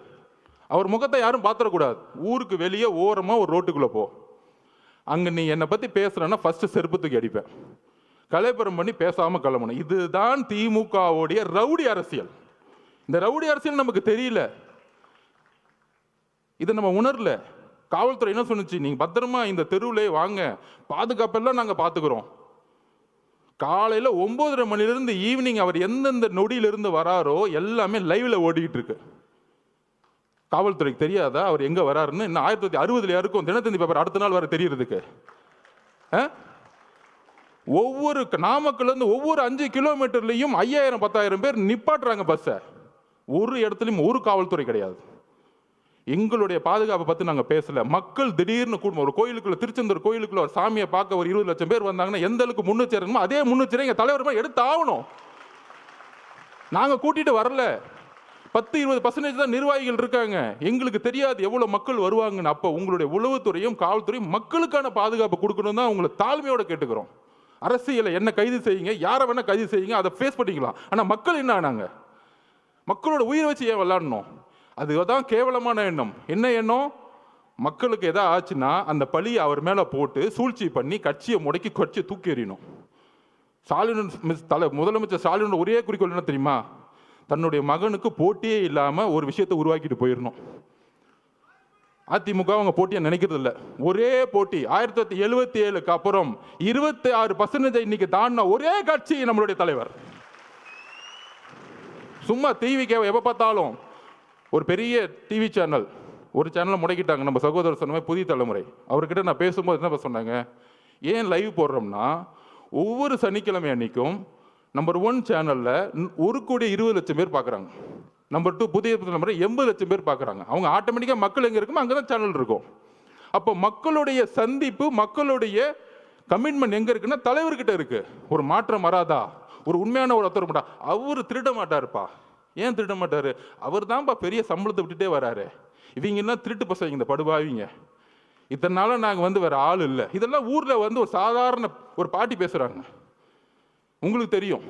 A: அவர் முகத்தை யாரும் பார்த்துடக்கூடாது. ஊருக்கு வெளியே ஓரமாக ஒரு ரோட்டுக்குள்ளே போ, அங்கே நீ என்னை பற்றி பேசுகிறேன்னா ஃபஸ்ட்டு செருப்பு தூக்கி அடிப்பேன், கலைப்புறம் பண்ணி பேசாமல் கிளம்பணும். இதுதான் திமுகவுடைய ரவுடி அரசியல். இந்த ரவுடி அரசியல் நமக்கு தெரியல, இதை நம்ம உணரல. காவல்துறை என்ன சொன்னுச்சு? நீங்கள் பத்திரமா இந்த தெருவிலே வாங்க, பாதுகாப்பெல்லாம் நாங்கள் பார்த்துக்கிறோம். காலையில் 9:30 மணிலிருந்து ஈவினிங் அவர் எந்தெந்த நொடியிலிருந்து வராரோ எல்லாமே லைவ்ல ஓடிக்கிட்டு இருக்கு. காவல்துறைக்கு தெரியாதா அவர் எங்க வராருன்னு? இன்னும் 1960 யாருக்கும் தினத்தந்தி பேப்பர் அடுத்த நாள் வர தெரியறதுக்கு? ஒவ்வொரு நாமக்கல்லேருந்து ஒவ்வொரு 5 கிலோமீட்டர்லையும் 5000 10,000 பேர் நிப்பாட்டுறாங்க பஸ்ஸை. ஒரு இடத்துலையும் ஒரு காவல்துறை கிடையாது. எங்களுடைய பாதுகாப்பை பற்றி நாங்கள் பேசல. மக்கள் திடீர்னு கூட்டம், ஒரு கோயிலுக்குள்ள, திருச்செந்தூர் கோயிலுக்குள்ள ஒரு சாமியை பார்க்க ஒரு 20 லட்சம் பேர் வந்தாங்கன்னா எந்த அளவுக்கு முன்னெச்சரிக்கணுமோ அதே முன்னெச்சரிக்கை எங்கள் தலைவர் எடுத்து ஆகணும். நாங்கள் கூட்டிட்டு வரல, 10-20% தான் நிர்வாகிகள் இருக்காங்க. எங்களுக்கு தெரியாது எவ்வளோ மக்கள் வருவாங்கன்னு. அப்போ உங்களுடைய உளவுத்துறையும் காவல்துறையும் மக்களுக்கான பாதுகாப்பு கொடுக்கணும் தான் உங்களை தாழ்மையோட கேட்டுக்கிறோம். அரசியலை என்ன கைது செய்யுங்க, யாரை வேணா கைது செய்யுங்க, அதை ஃபேஸ் பண்ணிக்கலாம். ஆனால் மக்கள் என்ன ஆனாங்க? மக்களோட உயிரை வச்சு ஏன் விளாடணும்? அதுதான் கேவலமான எண்ணம். என்ன எண்ணம்? மக்களுக்கு எதாவது ஆச்சுன்னா அந்த பழியை அவர் மேலே போட்டு சூழ்ச்சி பண்ணி கட்சியை முடக்கி கட்சியை தூக்கி எறியணும். முதலமைச்சர் ஸ்டாலினோட ஒரே குறிக்கோள் என்ன தெரியுமா? தன்னுடைய மகனுக்கு போட்டியே இல்லாமல் ஒரு விஷயத்தை உருவாக்கிட்டு போயிடணும். அதிமுக அவங்க போட்டியை நினைக்கிறது இல்லை. ஒரே போட்டி 1977க்கு அப்புறம் 26% இன்னைக்கு தாண்டின ஒரே கட்சி நம்மளுடைய தலைவர். சும்மா டிவிக்கு எப்போ பார்த்தாலும் ஒரு பெரிய டிவி சேனல், ஒரு சேனலை முடக்கிட்டாங்க. நம்ம சகோதரர் சொன்ன மாதிரி புதிய தலைமுறை. அவர்கிட்ட நான் பேசும்போது என்ன சொன்னாங்க, ஏன் லைவ் போடுறோம்னா ஒவ்வொரு சனிக்கிழமை அன்னைக்கும் நம்பர் 1 சேனலில் 1,20,00,000 பேர் பார்க்குறாங்க. நம்பர் 2 புதிய தலைமுறை 80,00,000 பேர் பார்க்குறாங்க. அவங்க ஆட்டோமேட்டிக்காக மக்கள் எங்கே இருக்குமோ அங்கே தான் சேனல் இருக்கும். அப்போ மக்களுடைய சந்திப்பு, மக்களுடைய கமிட்மெண்ட் எங்கே இருக்குன்னா தலைவர்கிட்ட இருக்கு. ஒரு மாற்றம் வராதா? ஒரு உண்மையான ஒரு ஒருத்தர் மாட்டா, அவர் திருட மாட்டாருப்பா. ஏன் திருட மாட்டாரு? அவர் தான்ப்பா பெரிய சம்பளத்தை விட்டுட்டே வராரு. இவங்கன்னா திருட்டு பசங்க, இந்த படுபாவிங்க. இத்தனை நாளும் நாங்கள் வந்து வேற ஆள் இல்லை. இதெல்லாம் ஊரில் வந்து ஒரு சாதாரண ஒரு பாட்டி பேசுகிறாங்க. உங்களுக்கு தெரியும்,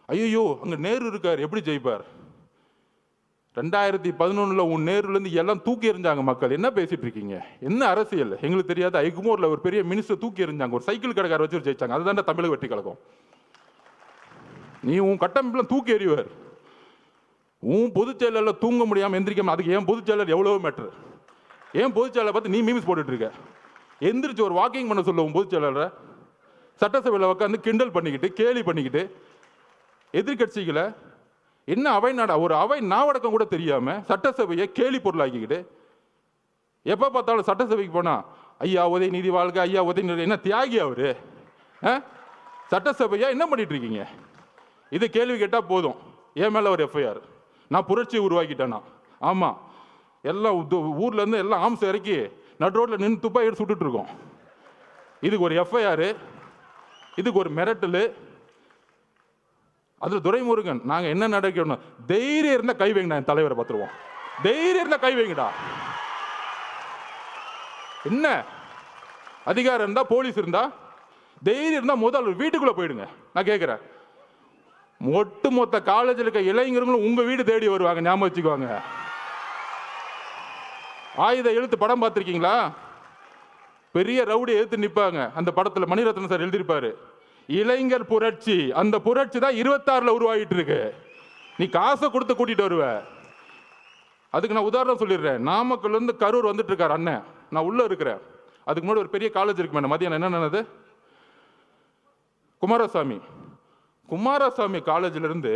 A: ஐயோ அங்கே நேரு இருக்கார், எப்படி ஜெயிப்பார்? 2011 உன் நேருலேருந்து எல்லாம் தூக்கி எறிஞ்சாங்க மக்கள். என்ன பேசிட்டு இருக்கீங்க? என்ன அரசியல் எங்களுக்கு தெரியாது. ஐகுமோரில் ஒரு பெரிய மினிஸ்டர் தூக்கி எறிஞ்சாங்க, ஒரு சைக்கிள் கடைக்கார வச்சு ஜெயிச்சாங்க. அதுதான் தமிழக வெற்றி கழகம். நீ உன் கட்டமைப்புலாம் தூக்கி எறிவார். உன் பொதுச் செயலரில் தூங்க முடியாமல் எந்திரிக்காம, அதுக்கு ஏன் பொதுச் செயலர் எவ்வளோ மேட்ரு? ஏன் பொதுச் செயலரை பார்த்து நீ மீம்ஸ் போட்டுட்டு இருக்க? எந்திரிச்சு ஒரு வாக்கிங் பண்ண சொல்ல உன் பொதுச் செயலரை. சட்டசபையில் உட்காந்து கிண்டல் பண்ணிக்கிட்டு கேலி பண்ணிக்கிட்டு எதிர்கட்சிகளை என்ன அவை நாடா, ஒரு அவை நாவடக்கம் கூட தெரியாம சட்டசபையை கேலி பொருளாக்கிக்கிட்டு எப்போ பார்த்தாலும் சட்டசபைக்கு போனால் ஐயா உதயநிதி வாழ்க, ஐயா உதயநிதி என்ன தியாகி அவரு? சட்டசபையா என்ன பண்ணிட்டு இருக்கீங்க? இது கேள்வி கேட்டால் போதும், என் மேலே ஒரு எஃப்ஐஆர். நான் புரட்சியை உருவாக்கிட்டேன்னா? ஆமாம், எல்லாம் ஊர்லேருந்து எல்லாம் ஆம்ஸ் இறக்கி நடு ரோட்டில் நின்று துப்பாக்கி எடுத்து சுட்டுட்டு இருக்கோம். இதுக்கு ஒரு எஃப்ஐஆர், இதுக்கு ஒரு மிரட்டல். அதில் துரைமுருகன் நாங்கள் என்ன நடக்கணும்? தைரியம் இருந்தால் கை வைங்கடா, என் தலைவரை பார்த்துருவோம். தைரியம் இருந்தால் கை வைங்கடா. என்ன அதிகாரம் இருந்தா, போலீஸ் இருந்தா, தைரியம் இருந்தா முதல் வீட்டுக்குள்ள போயிடுங்க. நான் கேட்கிறேன், ஒட்டு மொத்த காலேஜில் இருக்க இளைஞர்களும் உங்க வீடு தேடி வருவாங்க, ஞாபகம் வச்சுக்குவாங்க. ஆயுத எழுத்து படம் பார்த்திருக்கீங்களா? பெரிய ரவுடி எழுத்து நிற்பாங்க. அந்த படத்துல மணிரத்னம் சார் எழுதியிருப்பாரு, இளைஞர் புரட்சி. அந்த புரட்சி தான் 26ல் உருவாகிட்டு இருக்கு. நீ காசை கொடுத்து கூட்டிட்டு வருவ. அதுக்கு நான் உதாரணம் சொல்லிடுறேன். நாமக்கல்ல இருந்து கரூர் வந்துட்டு இருக்காரு அண்ணன், நான் உள்ள இருக்கிறேன். அதுக்கு முன்னாடி ஒரு பெரிய காலேஜ் இருக்கு மேடம். மதியானம் என்ன நடந்தது? குமாரசாமி காலேஜ்ல இருந்து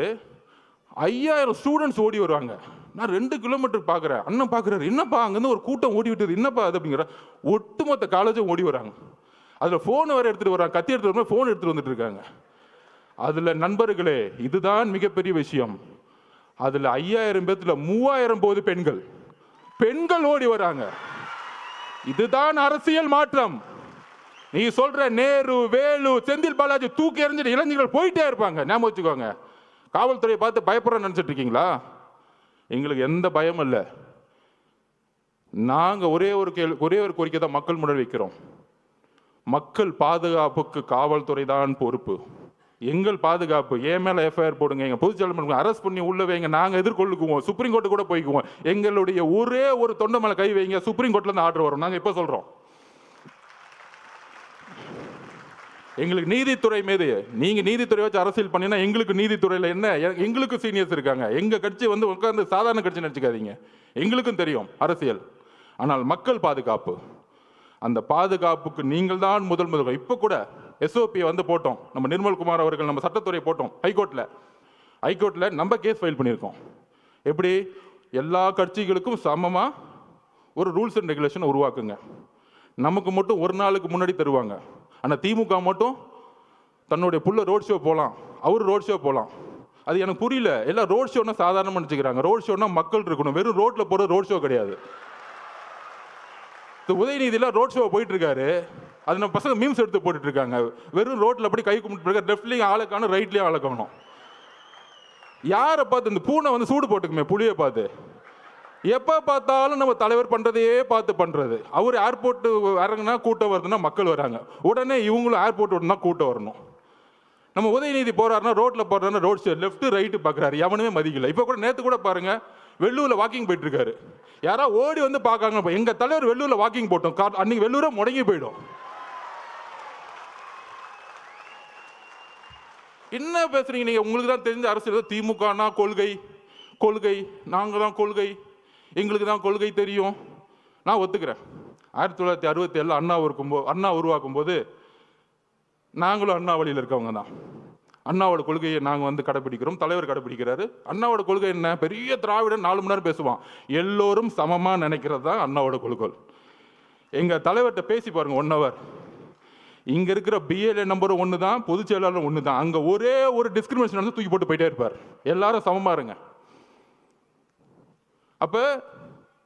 A: 5000 ஸ்டூடெண்ட்ஸ் ஓடி வருவாங்க. நான் 2 கிலோமீட்டர் பார்க்குறேன். அண்ணன் பார்க்குறாரு, என்னப்பா அங்கேருந்து ஒரு கூட்டம் ஓடி விட்டது, என்னப்பா அது அப்படிங்கிற. ஒட்டுமொத்த காலேஜும் ஓடி வராங்க. அதில் ஃபோன் வேறு எடுத்துகிட்டு வராங்க, கத்தி எடுத்துகிட்டு வரும்போது ஃபோன் எடுத்துகிட்டு வந்துட்டு இருக்காங்க. அதில் நண்பர்களே, இதுதான் மிகப்பெரிய விஷயம். அதில் 5000 பேர்த்துல 3000 போது பெண்கள் ஓடி வராங்க. இதுதான் அரசியல் மாற்றம். நீ சொல்ற நேரு, வேலு, செந்தில் பாலாஜி தூக்கி எறிஞ்சிட்டு இளைஞர்கள் போயிட்டே இருப்பாங்க. ஞாபகம் வச்சுக்கோங்க. காவல்துறையை பார்த்து பயப்படுற நினைச்சிட்டு இருக்கீங்களா? எங்களுக்கு எந்த பயமும் இல்லை. நாங்கள் ஒரே ஒரு கோரிக்கை தான் மக்கள் முன்னாடி வைக்கிறோம். மக்கள் பாதுகாப்புக்கு காவல்துறை தான் பொறுப்பு. எங்கள் பாதுகாப்பு. என் மேல எஃப்ஐஆர் போடுங்க, எங்க பொதுச்செயலாளர் அரெஸ்ட் பண்ணி உள்ள வைங்க, நாங்க எதிர்கொள்ளுக்குவோம். சுப்ரீம் கோர்ட்டு கூட போய்க்குவோம். எங்களுடைய ஒரே ஒரு தொண்டை மேல கை வைங்க, சுப்ரீம் கோர்ட்ல இருந்து ஆர்டர் வரும். நாங்க இப்ப சொல்றோம், எங்களுக்கு நீதித்துறை மீது, நீங்க நீதித்துறை வச்சு அரசியல் பண்ணினா எங்களுக்கு நீதித்துறையில என்ன, எங்களுக்கு சீனியர்ஸ் இருக்காங்க. எங்க கட்சி உட்கார்ந்து சாதாரண கட்சி நினைச்சுக்காதீங்க, எங்களுக்கும் தெரியும் அரசியல். ஆனால் மக்கள் பாதுகாப்பு, அந்த பாதுகாப்புக்கு நீங்கள் தான் முதல். இப்ப கூட எஸ்ஓபியை போட்டோம். நம்ம நிர்மல்குமார் அவர்கள் நம்ம சட்டத்துறை போட்டோம் ஹைகோர்ட்ல நம்ம கேஸ் ஃபைல் பண்ணியிருக்கோம். எப்படி எல்லா கட்சிகளுக்கும் சமமா ஒரு ரூல்ஸ் அண்ட் ரெகுலேஷன் உருவாக்குங்க. நமக்கு மட்டும் ஒரு நாளுக்கு முன்னாடி தருவாங்க. ஆனால் திமுக மட்டும் தன்னுடைய புள்ள ரோட் ஷோ போகலாம், அவர் ரோட் ஷோ போகலாம். அது எனக்கு புரியல. எல்லாம் ரோட் ஷோன்னா சாதாரணமாக நினச்சிக்கிறாங்க. ரோட் ஷோன்னா மக்கள் இருக்கணும், வெறும் ரோட்ல போகிற ரோட் ஷோ கிடையாது. உதயநிதியில ரோட் ஷோ போயிட்டு இருக்காரு, அது நம்ம பசங்க மீம்ஸ் எடுத்து போட்டுட்டு இருக்காங்க. வெறும் ரோட்ல அப்படி கை கும்பிட்டு லெஃப்ட்லயும் ஆளை காணும், ரைட்லயும் ஆளை காணும். யாரை பார்த்து இந்த பூனை சூடு போட்டுக்குமே, புளியை பார்த்து. எப்ப பார்த்தாலும் நம்ம தலைவர் பண்றதையே பார்த்து பண்றது. அவர் ஏர்போர்ட் இறங்குனா கூட்டம் வருதுன்னா மக்கள் வராங்க, உடனே இவங்களும் ஏர்போர்ட் விடனா கூட்டம் வரணும். நம்ம உதயநிதி போறாருன்னா ரோட்ல போறாருன்னா ரோட் ஷோ லெஃப்ட் ரைட்டு பாக்குறாரு, எவனுமே மதிக்கல. இப்ப கூட நேத்து கூட பாருங்க, வெள்ளூர்ல வாக்கிங் போயிட்டு இருக்காரு. யாரா ஓடி பார்க்காங்க, எங்க தலைவர் வெள்ளூர்ல வாக்கிங் போட்டோம், அன்னைக்கு வெள்ளூர முடங்கி போயிடும். என்ன பேசுறீங்க நீங்க? உங்களுக்கு தான் தெரிஞ்ச அரசியல். திமுகனா கொள்கை, நாங்க தான் கொள்கை, எங்களுக்கு தான் கொள்கை தெரியும். நான் ஒத்துக்கிறேன். 1967 அண்ணா உருவாக்கும் போது நாங்களும் அண்ணா வழியில் இருக்கவங்க தான். அண்ணாவோட கொள்கையை நாங்கள் கடைபிடிக்கிறோம், தலைவர் கடைபிடிக்கிறாரு. அண்ணாவோட கொள்கை என்ன? பெரிய திராவிடன் 4 மணி நேரம் பேசுவான். எல்லோரும் சமமாக நினைக்கிறது தான் அண்ணாவோட கொள்கை. எங்கள் தலைவர்கிட்ட பேசி பாருங்க 1 hour. இங்கே இருக்கிற பிஎல்ஏ நம்பர் 1 தான், பொதுச் செயலாளர் 1 தான். அங்கே ஒரே ஒரு டிஸ்கிரிமினேஷன் தூக்கி போட்டு போயிட்டே இருப்பார். எல்லாரும் சமமாக இருங்க. அப்போ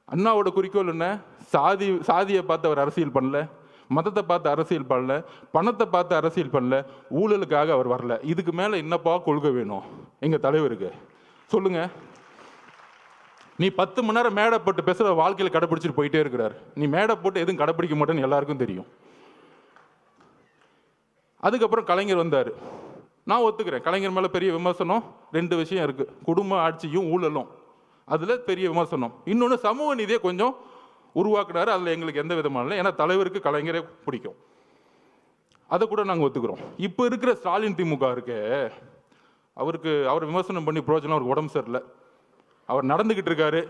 A: அண்ணாவோட குறிக்கோள் என்ன? சாதியை பார்த்து அவர் அரசியல் பண்ணல, மதத்தை பார்த்து அரசியல் பண்ணல, பணத்தை பார்த்து அரசியல் பண்ணல, ஊழலுக்காக அவர் வரல. இதுக்கு மேலே என்னப்பா கொள்கை வேணும் எங்கள் தலைவருக்கு? சொல்லுங்க. நீ 10 மணி நேரம் மேடை போட்டு பேசுகிற வாழ்க்கையில் கடைப்பிடிச்சிட்டு போயிட்டே இருக்கிறார். நீ மேடை போட்டு எதுவும் கடைப்பிடிக்க மாட்டேன்னு எல்லாருக்கும் தெரியும். அதுக்கப்புறம் கலைஞர் வந்தார். நான் ஒத்துக்கிறேன், கலைஞர் மேலே பெரிய விமர்சனம் 2 விஷயம் இருக்குது. குடும்ப ஆட்சியும் ஊழலும், அதில் பெரிய விமர்சனம். இன்னொன்று சமூக நீதியை கொஞ்சம் உருவாக்குனாரு, அதில் எங்களுக்கு எந்த விதமான இல்லை. ஏன்னா தலைவருக்கு கலைஞரே பிடிக்கும், அதை கூட நாங்கள் ஒத்துக்கிறோம். இப்போ இருக்கிற ஸ்டாலின் திமுக இருக்கு, அவர் விமர்சனம் பண்ணி பிரோஜனம். அவருக்கு உடம்பு சரியில்லை, அவர் நடந்துக்கிட்டு இருக்காரு,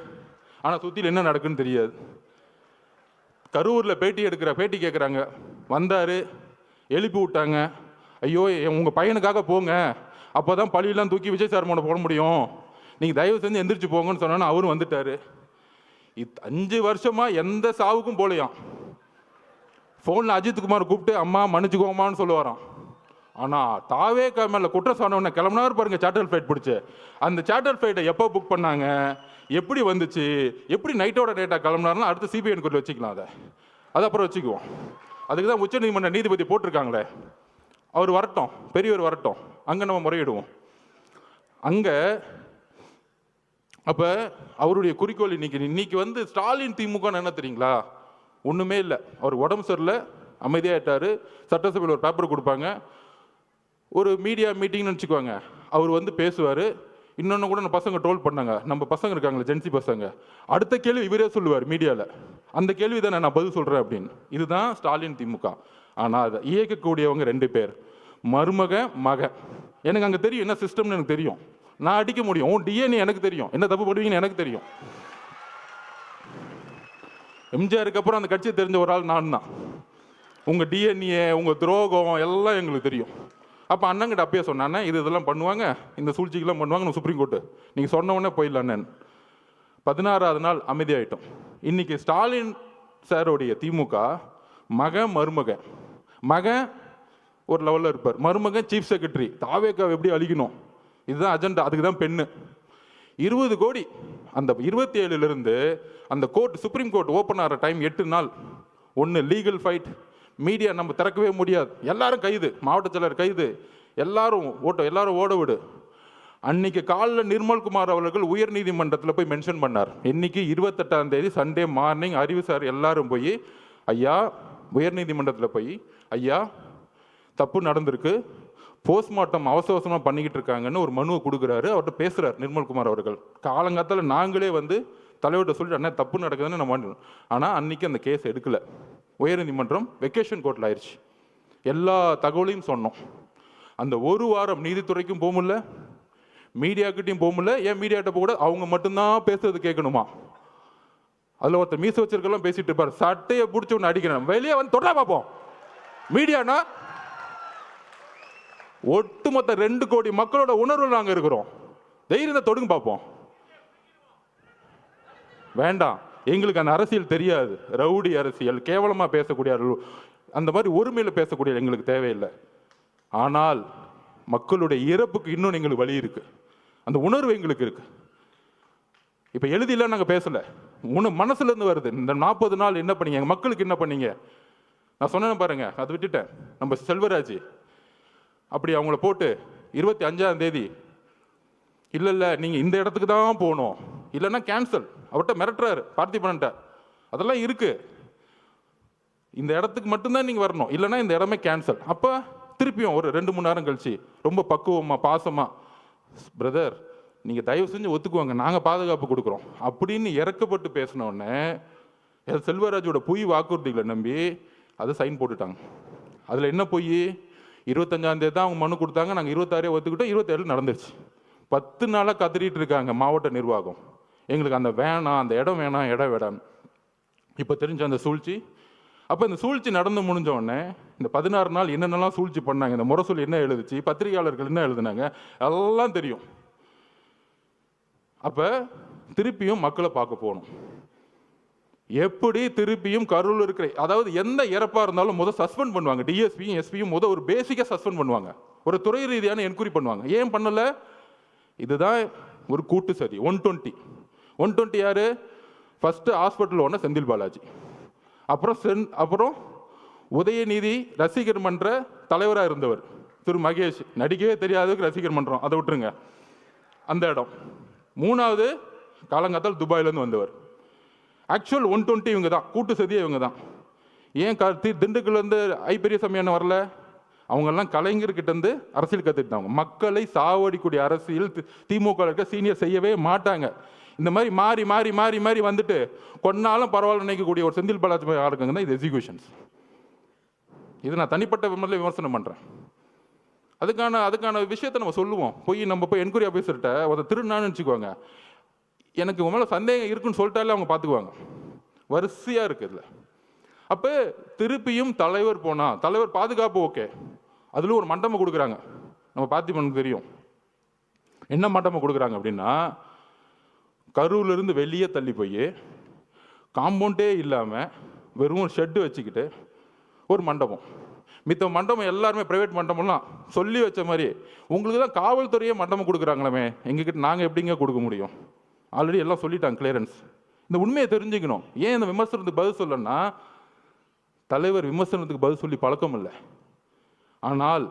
A: ஆனால் சுற்றியில் என்ன நடக்குன்னு தெரியாது. கரூரில் பேட்டி கேட்குறாங்க, வந்தார், எழுப்பி விட்டாங்க. ஐயோ உங்கள் பையனுக்காக போங்க, அப்போ தான் பழியெல்லாம் தூக்கி விஜய் சார் மேலே போட முடியும், நீங்கள் தயவு செஞ்சு எந்திரிச்சு போங்கன்னு சொன்னா அவரும் வந்துட்டார். 5 வருஷமா எந்த சாவுக்கும் போலையாம். ஃபோனில் அஜித்குமார் கூப்பிட்டு அம்மா மன்னிச்சுக்கோமான்னு சொல்லுவாராம். ஆனால் தாவேகா மேலே குற்றம் சாணவனை கிளம்புனாரு பாருங்க சார்ட்டர் ஃப்ளைட் பிடிச்சி. அந்த சார்ட்டர் ஃப்ளைட்டை எப்போ புக் பண்ணாங்க, எப்படி வந்துச்சு, எப்படி நைட்டோட டேட்டாக கிளம்புனாருன்னா அடுத்து சிபிஐ என்கொயரி வச்சுக்கலாம். அதை அப்புறம் வச்சுக்குவோம். அதுக்கு தான் உச்சநீதிமன்ற நீதிபதி போட்டிருக்காங்களே, அவர் வரட்டும், பெரியவர் வரட்டும், அங்கே நம்ம முறையிடுவோம். அங்கே அப்போ அவருடைய குறிக்கோள் இன்னைக்கு வந்து ஸ்டாலின் திமுக என்ன தெரியுங்களா, ஒன்றுமே இல்லை. அவர் உடம்பு சரியில்லை, அமைதியாகிட்டார். சட்டசபையில் ஒரு பேப்பர் கொடுப்பாங்க, ஒரு மீடியா மீட்டிங்னு வச்சுக்குவாங்க, அவர் வந்து பேசுவார். இன்னொன்று கூட நம்ம பசங்க ட்ரோல் பண்ணாங்க, நம்ம பசங்க இருக்காங்களே ஜென்சி பசங்க, அடுத்த கேள்வி இவரே சொல்லுவார் மீடியாவில், அந்த கேள்வி தான் நான் பதில் சொல்கிறேன் அப்படின்னு. இதுதான் ஸ்டாலின் திமுக. ஆனால் அதை இயக்கக்கூடியவங்க 2 பேர், மருமக மக. எனக்கு அங்கே தெரியும் என்ன சிஸ்டம்னு எனக்கு தெரியும், நான் அடிக்க முடியும். உன் டிஎன்ஏ எனக்கு தெரியும், என்ன தப்பு பண்ணுவீங்கன்னு எனக்கு தெரியும். எம்ஜிஆருக்கு அப்புறம் அந்த கட்சியை தெரிஞ்ச ஒரு ஆள் நான் தான். உங்கள் டிஎன்ஏ, உங்கள் துரோகம் எல்லாம் எங்களுக்கு தெரியும். அப்போ அண்ணங்கிட்ட அப்பயே சொன்னானே, இதெல்லாம் பண்ணுவாங்க, இந்த சூழ்ச்சிக்கெல்லாம் பண்ணுவாங்க, நம்ம சுப்ரீம் கோர்ட்டு நீங்கள் சொன்ன உடனே போயிடலான்னு. 16வது நாள் அமைதியாயிட்டோம். இன்னைக்கு ஸ்டாலின் சாரோடைய திமுக மருமக. மகன் ஒரு லெவலில் இருப்பார், மருமகன் சீஃப் செக்ரட்டரி. தாவேக்காவை எப்படி அழிக்கணும், இதுதான் அஜெண்டா. அதுக்கு தான் பெண்ணு 20 கோடி. அந்த 27லிருந்து அந்த கோர்ட், சுப்ரீம் கோர்ட் ஓப்பன் ஆகிற டைம் 8 நாள். ஒன்று லீகல் ஃபைட், மீடியா நம்ம திறக்கவே முடியாது, எல்லாரும் கைது, மாவட்ட செயலர் கைது, எல்லாரும் ஓட விடு. அன்னைக்கு காலையில் நிர்மல்குமார் அவர்கள் உயர் நீதிமன்றத்தில் போய் மென்ஷன் பண்ணார். இன்னைக்கு 28ஆம் தேதி சண்டே மார்னிங் அறிவு சார் எல்லாரும் போய் ஐயா உயர் நீதிமன்றத்தில் போய் ஐயா தப்பு நடந்திருக்கு, போஸ்ட்மார்ட்டம் அவசரமாக பண்ணிக்கிட்டு இருக்காங்கன்னு ஒரு மனுவை கொடுக்குறாரு. அவர்கிட்ட பேசுகிறார் நிர்மல்குமார் அவர்கள். காலங்காலத்தில் நாங்களே வந்து தலைவர்கிட்ட சொல்லிட்டு அண்ணா தப்பு நடக்குதுன்னு நம்ம. ஆனால் அன்னைக்கு அந்த கேஸ் எடுக்கலை. உயர்நீதிமன்றம் வெக்கேஷன் கோர்ட்டில் ஆயிடுச்சு. எல்லா தகவலையும் சொன்னோம். அந்த ஒரு வாரம் நீதித்துறைக்கும் போக முடியல, மீடியாக்கிட்டையும் போக முடியல. ஏன் மீடியாட்ட போக கூட அவங்க மட்டும்தான் பேசுறது கேட்கணுமா? அதில் ஒருத்தர் மீச வச்சிருக்கலாம் பேசிட்டு இருப்பார், சட்டையை பிடிச்சி ஒன்று அடிக்கிறேன், வெளியே வந்து தொடர பார்ப்போம். மீடியானா ஒட்டுமொத்த 2 கோடி மக்களோட உணர்வு நாங்கள் இருக்கிறோம், தைரியத்தை தொடுங்க பார்ப்போம். வேண்டாம், எங்களுக்கு அந்த அரசியல் தெரியாது, ரவுடி அரசியல், கேவலமாக பேசக்கூடிய அந்த மாதிரி ஒருமையில் பேசக்கூடிய எங்களுக்கு தேவையில்லை. ஆனால் மக்களுடைய இறப்புக்கு இன்னும் எங்களுக்கு வழி இருக்கு, அந்த உணர்வு எங்களுக்கு இருக்கு. இப்போ எழுதில நாங்கள் பேசலை, மனசுலேருந்து வருது. இந்த 40 நாள் என்ன பண்ணீங்க, எங்கள் மக்களுக்கு என்ன பண்ணீங்க? நான் சொன்னேன் பாருங்க, அதை விட்டுட்டேன். நம்ம செல்வராஜ் அப்படி அவங்கள போட்டு 25ஆம் தேதி இல்லை நீங்கள் இந்த இடத்துக்கு தான் போகணும், இல்லைன்னா கேன்சல், அவர்கிட்ட மிரட்டுறாரு பார்த்திபன்ட்ட. அதெல்லாம் இருக்கு, இந்த இடத்துக்கு மட்டும்தான் நீங்கள் வரணும், இல்லைன்னா இந்த இடமே கேன்சல். அப்போ திருப்பியும் ஒரு 2-3 நேரம் கழிச்சு ரொம்ப பக்குவமாக பாசமாக, பிரதர் நீங்கள் தயவு செஞ்சு ஒத்துக்குவாங்க, நாங்கள் பாதுகாப்பு கொடுக்குறோம் அப்படின்னு இறக்கப்பட்டு பேசினோடனே செல்வராஜோட பொய் வாக்குறுதிகளை நம்பி அதை சைன் போட்டுட்டாங்க. அதில் என்ன பொய்? 25ஆம் தேதி தான் அவங்க மனு கொடுத்தாங்க, நாங்கள் 26 ஒத்துக்கிட்டோம், 27 நடந்துருச்சு. 10 நாளாக கத்திரிட்டு இருக்காங்க மாவட்ட நிர்வாகம், எங்களுக்கு அந்த வேணாம், அந்த இடம் வேணாம், இடம் வேணாம். இப்போ தெரிஞ்ச அந்த சூழ்ச்சி. அப்போ இந்த சூழ்ச்சி நடந்து முடிஞ்ச உடனே இந்த 16 நாள் என்னென்னலாம் சூழ்ச்சி பண்ணாங்க, இந்த முரசொலி என்ன எழுதுச்சு, பத்திரிகையாளர்கள் என்ன எழுதுனாங்க, எல்லாம் தெரியும். அப்போ திருப்பியும் மக்களை பார்க்க போகணும். எப்படி திருப்பியும் கரூரில் இருக்கிற, அதாவது எந்த இறப்பாக இருந்தாலும் முதல் சஸ்பெண்ட் பண்ணுவாங்க, டிஎஸ்பியும் எஸ்பியும் முதல் ஒரு பேசிக்காக சஸ்பெண்ட் பண்ணுவாங்க, ஒரு துறை ரீதியான என்கொயரி பண்ணுவாங்க. ஏன் பண்ணலை? இதுதான் ஒரு கூட்டு சதி. 120 யாரு? First hospital owner Senthil Balaji, அப்புறம் உதயநிதி ரசிகர் மன்ற தலைவராக இருந்தவர் திரு மகேஷ், நடிக்கவே தெரியாததுக்கு ரசிகர் மன்றம், அதை விட்டுருங்க அந்த இடம். 3வது காலங்காத்தால் துபாயிலேருந்து வந்தவர். ஆக்சுவல் 120 இவங்க தான், கூட்டு சதியே இவங்க தான். ஏன் திண்டுக்கல்லேருந்து பெரியசாமி என்ன வரல? அவங்கெல்லாம் கலைஞர்கிட்டேருந்து அரசியல் கற்றுக்கிட்டாங்க. மக்களை சாவடிக்கூடிய அரசியல் திமுக இருக்க சீனியர் செய்யவே மாட்டாங்க. இந்த மாதிரி மாறி மாறி மாறி மாறி வந்துட்டு கொன்னாலும் பரவாயில்ல நினைக்கக்கூடிய ஒரு செந்தில் பாலாஜி யாருக்குங்கன்னா இது எக்ஸிக்யூஷன்ஸ். இது நான் தனிப்பட்ட விமர்சனம் பண்ணுறேன். அதுக்கான விஷயத்தை நம்ம சொல்லுவோம். நம்ம போய் என்கொயரி ஆஃபீஸர்கிட்ட ஒரு திருநான்னு வச்சுக்குவாங்க, எனக்கு உங்க மேலே சந்தேகம் இருக்குன்னு சொல்லிட்டாலே அவங்க பார்த்துக்குவாங்க. வரிசையாக இருக்குது இதில். அப்போ திருப்பியும் தலைவர் போனால், தலைவர் பாதுகாப்பு ஓகே, அதில் ஒரு மண்டபம் கொடுக்குறாங்க. நம்ம பார்த்திபனுக்கு தெரியும் என்ன மண்டபம் கொடுக்குறாங்க அப்படின்னா, கரூர்லேருந்து வெளியே தள்ளி போய் காம்பவுண்டே இல்லாமல் வெறும் ஒரு ஷெட்டு வச்சுக்கிட்டு ஒரு மண்டபம். மித்த மண்டபம் எல்லாருமே ப்ரைவேட் மண்டபம்லாம் சொல்லி வச்ச மாதிரி உங்களுக்கு தான் காவல்துறையே மண்டபம் கொடுக்குறாங்களே, எங்ககிட்ட நாங்கள் எப்படிங்க கொடுக்க முடியும்? ஆல்ரெடி எல்லாம் சொல்லிட்டாங்க கிளியரன்ஸ். இந்த உண்மையை தெரிஞ்சுக்கணும். ஏன் இந்த விமர்சனத்துக்கு பதில் சொல்லணும்னா, தலைவர் விமர்சனத்துக்கு பதில் சொல்லி பழக்கம் இல்லை. ஆனால்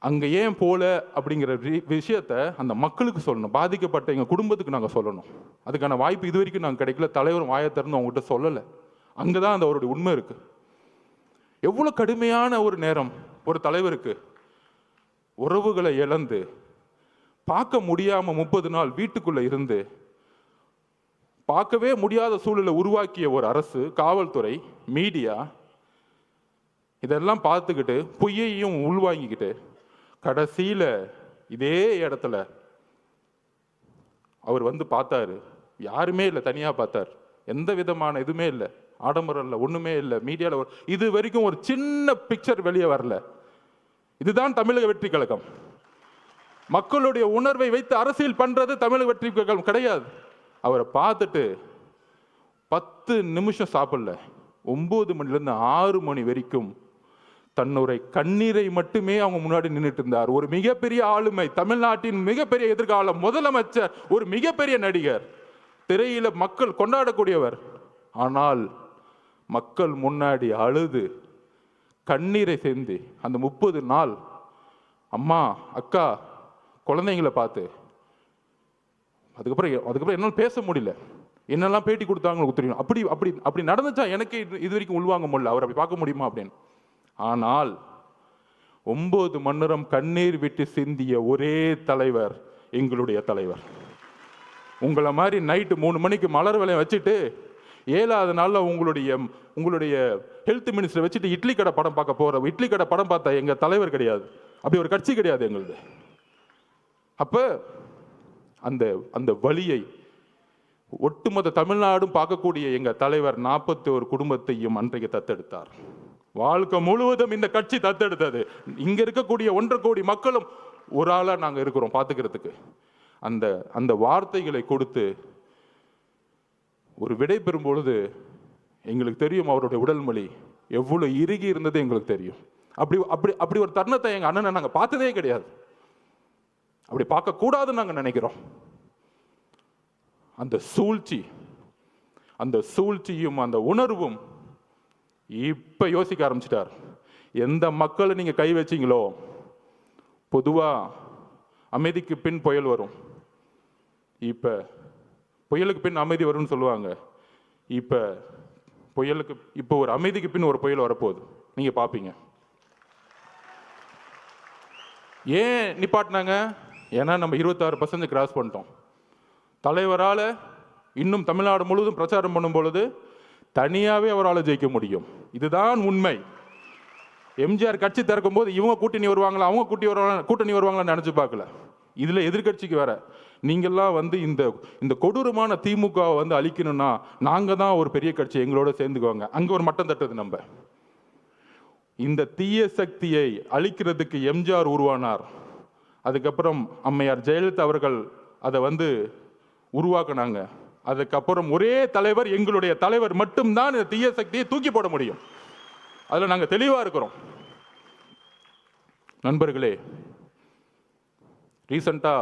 A: அங்கே ஏன் போல அப்படிங்கிற விஷயத்த அந்த மக்களுக்கு சொல்லணும். பாதிக்கப்பட்ட எங்கள் குடும்பத்துக்கு நாங்கள் சொல்லணும். அதுக்கான வாய்ப்பு இது வரைக்கும் நாங்கள் கிடைக்கல. தலைவரும் வாயை திறந்து அவங்ககிட்ட சொல்லலை. அங்கே தான் அந்த அவருடைய உண்மை இருக்குது. எவ்வளோ கடுமையான ஒரு நேரம் ஒரு தலைவருக்கு. உறவுகளை இழந்து பார்க்க முடியாமல் 30 நாள் வீட்டுக்குள்ளே இருந்து பார்க்கவே முடியாத சூழலை உருவாக்கிய ஒரு அரசு, காவல்துறை, மீடியா இதெல்லாம் பார்த்துக்கிட்டு பொய்யையும் உள்வாங்கிக்கிட்டு கடைசியில் இதே இடத்துல அவர் வந்து பார்த்தாரு. யாருமே இல்லை, தனியாக பார்த்தார். எந்த விதமான இதுவுமே இல்லை, ஆடம்பரம் இல்லை, ஒன்றுமே இல்லை. மீடியாவில் இது வரைக்கும் ஒரு சின்ன பிக்சர் வெளியே வரல. இதுதான் தமிழக வெற்றி கழகம். மக்களுடைய உணர்வை வைத்து அரசியல் பண்றது தமிழக வெற்றி கழகம் கிடையாது. அவரை பார்த்துட்டு 10 நிமிஷம் சாப்பிடல, 9 மணிலேருந்து 6 மணி வரைக்கும் தன்னுடைய கண்ணீரை மட்டுமே அவங்க முன்னாடி நின்றுட்டு இருந்தார். ஒரு மிகப்பெரிய ஆளுமை, தமிழ்நாட்டின் மிகப்பெரிய எதிர்காலம், முதலமைச்சர், ஒரு மிகப்பெரிய நடிகர், திரையில மக்கள் கொண்டாடக்கூடியவர். ஆனால் மக்கள் முன்னாடி அழுது கண்ணீரை சேர்ந்து அந்த 30 நாள் அம்மா, அக்கா, குழந்தைங்களை பார்த்து அதுக்கப்புறம் என்னால் பேச முடியல. என்னெல்லாம் பேட்டி கொடுத்தாங்க தெரியும். அப்படி அப்படி அப்படி நடந்துச்சா எனக்கு இது வரைக்கும் உள்வாங்க முடியல. அவர் அப்படி பார்க்க முடியுமா அப்படின்னு. ஆனால் 9 மணி நேரம் கண்ணீர் விட்டு சிந்திய ஒரே தலைவர் எங்களுடைய தலைவர். உங்களை மாதிரி நைட்டு 3 மணிக்கு மலர் விலையை வச்சுட்டு 7வது நாளில் உங்களுடைய ஹெல்த் மினிஸ்டரை வச்சுட்டு இட்லி கடை படம் பார்க்க போகிற இட்லி கடை படம் பார்த்தா எங்கள் தலைவர் கிடையாது. அப்படி ஒரு கட்சி கிடையாது எங்களுது. அப்போ அந்த அந்த வலியை ஒட்டுமொத்த தமிழ்நாடும் பார்க்கக்கூடிய எங்கள் தலைவர் 41 குடும்பத்தையும் அன்றைக்கு தத்தெடுத்தார். வாழ்க்கை முழுவதும் இந்த கட்சி தத்தெடுத்தது. இங்க இருக்கக்கூடிய 1.5 கோடி மக்களும் ஒரு ஆளா நாங்க இருக்கிறோம் பார்த்துக்கிறதுக்கு. அந்த அந்த வார்த்தைகளை கொடுத்து ஒரு விடை பெறும் பொழுது எங்களுக்கு தெரியும் அவருடைய உடல் மொழி எவ்வளவு இறுகி இருந்தது எங்களுக்கு தெரியும். அப்படி அப்படி அப்படி ஒரு தருணத்தை எங்க அண்ணனை நாங்க பார்த்ததே கிடையாது. அப்படி பார்க்க கூடாதுன்னு நாங்க நினைக்கிறோம். அந்த சூழ்ச்சியும் அந்த உணர்வும் இப்ப யோசிக்க ஆரம்பிச்சிட்டார். எந்த மக்களை நீங்க கை வச்சீங்களோ, பொதுவா அமைதிக்கு பின் புயல் வரும். இப்ப புயலுக்கு பின் அமைதி வரும்னு சொல்லுவாங்க. இப்போ ஒரு அமைதிக்கு பின் ஒரு புயல் வரப்போகுது, நீங்க பாப்பீங்க. ஏன் நிப்பாட்டினாங்க? ஏன்னா நம்ம 26% கிராஸ் பண்ணிட்டோம். தலைவரால இன்னும் தமிழ்நாடு முழுவதும் பிரச்சாரம் பண்ணும் பொழுது தனியாவே அவரால் ஜெயிக்க முடியும். இதுதான் உண்மை. எம்ஜிஆர் கட்சி திறக்கும் போது இவங்க கூட்டணி வருவாங்களா, அவங்க கூட்டணி வருவாங்களான்னு நினைச்சு பார்க்கல. இதுல எதிர்கட்சிக்கு வேற நீங்கெல்லாம் வந்து இந்த கொடூரமான திமுக வந்து அழிக்கணும்னா நாங்க தான் ஒரு பெரிய கட்சி, எங்களோட சேர்ந்துக்குவாங்க. அங்க ஒரு மட்டம் தட்டுது. நம்ம இந்த தீய சக்தியை அழிக்கிறதுக்கு எம்ஜிஆர் உருவானார். அதுக்கப்புறம் அம்மையார் ஜெயலலிதா அவர்கள் அதை வந்து உருவாக்குனாங்க. அதுக்கப்புறம் ஒரே தலைவர், எங்களுடைய தலைவர் மட்டும்தான் இந்த தீய சக்தியை தூக்கி போட முடியும். அதுல நாங்க தெளிவா இருக்கிறோம். நண்பர்களே, ரீசெண்டா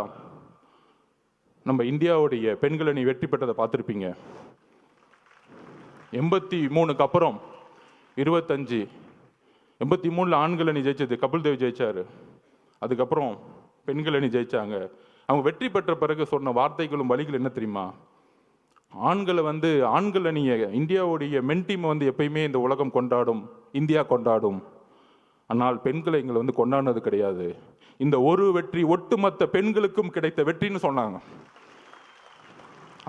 A: நம்ம இந்தியாவுடைய பெண்கள் அணி வெற்றி பெற்றதை பார்த்துருப்பீங்க. 83க்கு அப்புறம் 25, 83ல் ஆண்கள் அணி ஜெயிச்சது கபில் தேவ் ஜெயிச்சாரு. அதுக்கப்புறம் பெண்கள் அணி ஜெயிச்சாங்க. அவங்க வெற்றி பெற்ற பிறகு சொன்ன வார்த்தைகளும் வழிகள் என்ன தெரியுமா? ஆண்கள் அணியை, இந்தியாவுடைய மென் டீமை வந்து எப்பயுமே இந்த உலகம் கொண்டாடும், இந்தியா கொண்டாடும். ஆனால் பெண்களை எங்களை வந்து கொண்டாடினது கிடையாது. இந்த ஒரு வெற்றி ஒட்டுமொத்த பெண்களுக்கும் கிடைத்த வெற்றின்னு சொன்னாங்க.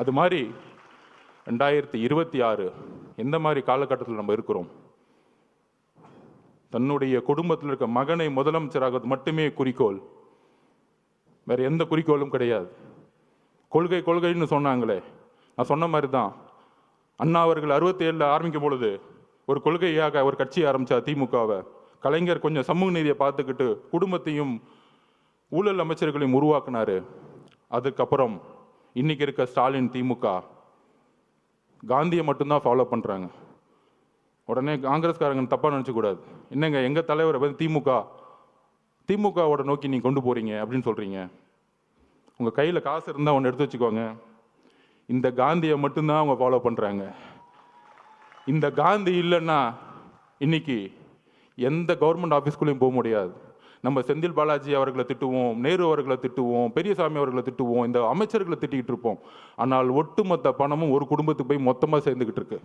A: அது மாதிரி 2026 எந்த மாதிரி காலகட்டத்தில் நம்ம இருக்கிறோம்? தன்னுடைய குடும்பத்தில் இருக்க மகனை முதலமைச்சராக மட்டுமே குறிக்கோள், வேற எந்த குறிக்கோளும் கிடையாது. கொள்கைன்னு சொன்னாங்களே, நான் சொன்ன மாதிரி தான். அண்ணா அவர்கள் 67 ஆரம்பிக்கும் பொழுது ஒரு கொள்கையாக ஒரு கட்சி ஆரம்பிச்சா திமுகவை. கலைஞர் கொஞ்சம் சமூக நீதியை பார்த்துக்கிட்டு குடும்பத்தையும் ஊழல் அமைச்சர்களையும் உருவாக்குனாரு. அதுக்கப்புறம் இன்னைக்கு இருக்க ஸ்டாலின் திமுக காந்தியை மட்டும்தான் ஃபாலோ பண்றாங்க. உடனே காங்கிரஸ்காரங்க தப்பாக நினச்சக்கூடாது. என்னங்க எங்கள் தலைவரை வந்து திமுகவோட நோக்கி நீங்கள் கொண்டு போகிறீங்க அப்படின்னு சொல்கிறீங்க. உங்கள் கையில் காசு இருந்தால் ஒன்று எடுத்து வச்சுக்கோங்க. இந்த காந்தியை மட்டும்தான் அவங்க ஃபாலோ பண்ணுறாங்க. இந்த காந்தி இல்லைன்னா இன்னைக்கு எந்த கவர்மெண்ட் ஆஃபீஸ்குள்ளேயும் போக முடியாது. நம்ம செந்தில் பாலாஜி அவர்களை திட்டுவோம், நேரு அவர்களை திட்டுவோம், பெரியசாமி அவர்களை திட்டுவோம், இந்த அமைச்சர்களை திட்டிக்கிட்டு இருப்போம். ஆனால் ஒட்டுமொத்த பணமும் ஒரு குடும்பத்துக்கு போய் மொத்தமாக சேர்ந்துக்கிட்டு இருக்கு.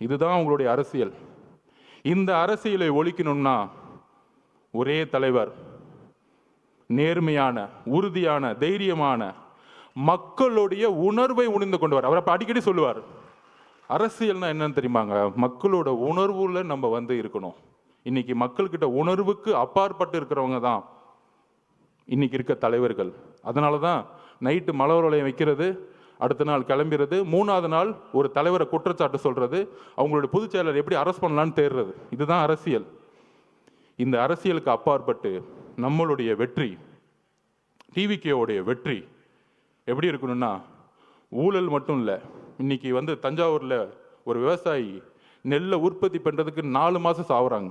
A: இதுதான் அவங்களுடைய அரசியல். இந்த அரசியலை ஒழிக்கணும்னா ஒரே தலைவர், நேர்மையான, உறுதியான, தைரியமான, மக்களுடைய உணர்வை உணர்ந்து கொண்டவர். அவர் அப்போ அடிக்கடி சொல்லுவார், அரசியல்னா என்னன்னு தெரியுமாங்க, மக்களோட உணர்வுல நம்ம வந்து இருக்கணும். இன்னைக்கு மக்கள்கிட்ட உணர்வுக்கு அப்பாற்பட்டு இருக்கிறவங்க தான் இன்னைக்கு இருக்க தலைவர்கள். அதனால தான் நைட்டு மலர் வளையம் வைக்கிறது, அடுத்த நாள் கிளம்பிடுறது, 3வது நாள் ஒரு தலைவரை குற்றச்சாட்டு சொல்றது, அவங்களுடைய பொதுச் செயலர் எப்படி அரெஸ்ட் பண்ணலான்னு தேடுறது. இதுதான் அரசியல். இந்த அரசியலுக்கு அப்பாற்பட்டு நம்மளுடைய வெற்றி, டிவிகேவுடைய வெற்றி எப்படி இருக்கணும்னா, ஊழல் மட்டும் இல்லை. இன்னைக்கு வந்து தஞ்சாவூரில் ஒரு விவசாயி நெல்லை உற்பத்தி பண்ணுறதுக்கு 4 மாதம் சாகுறாங்க.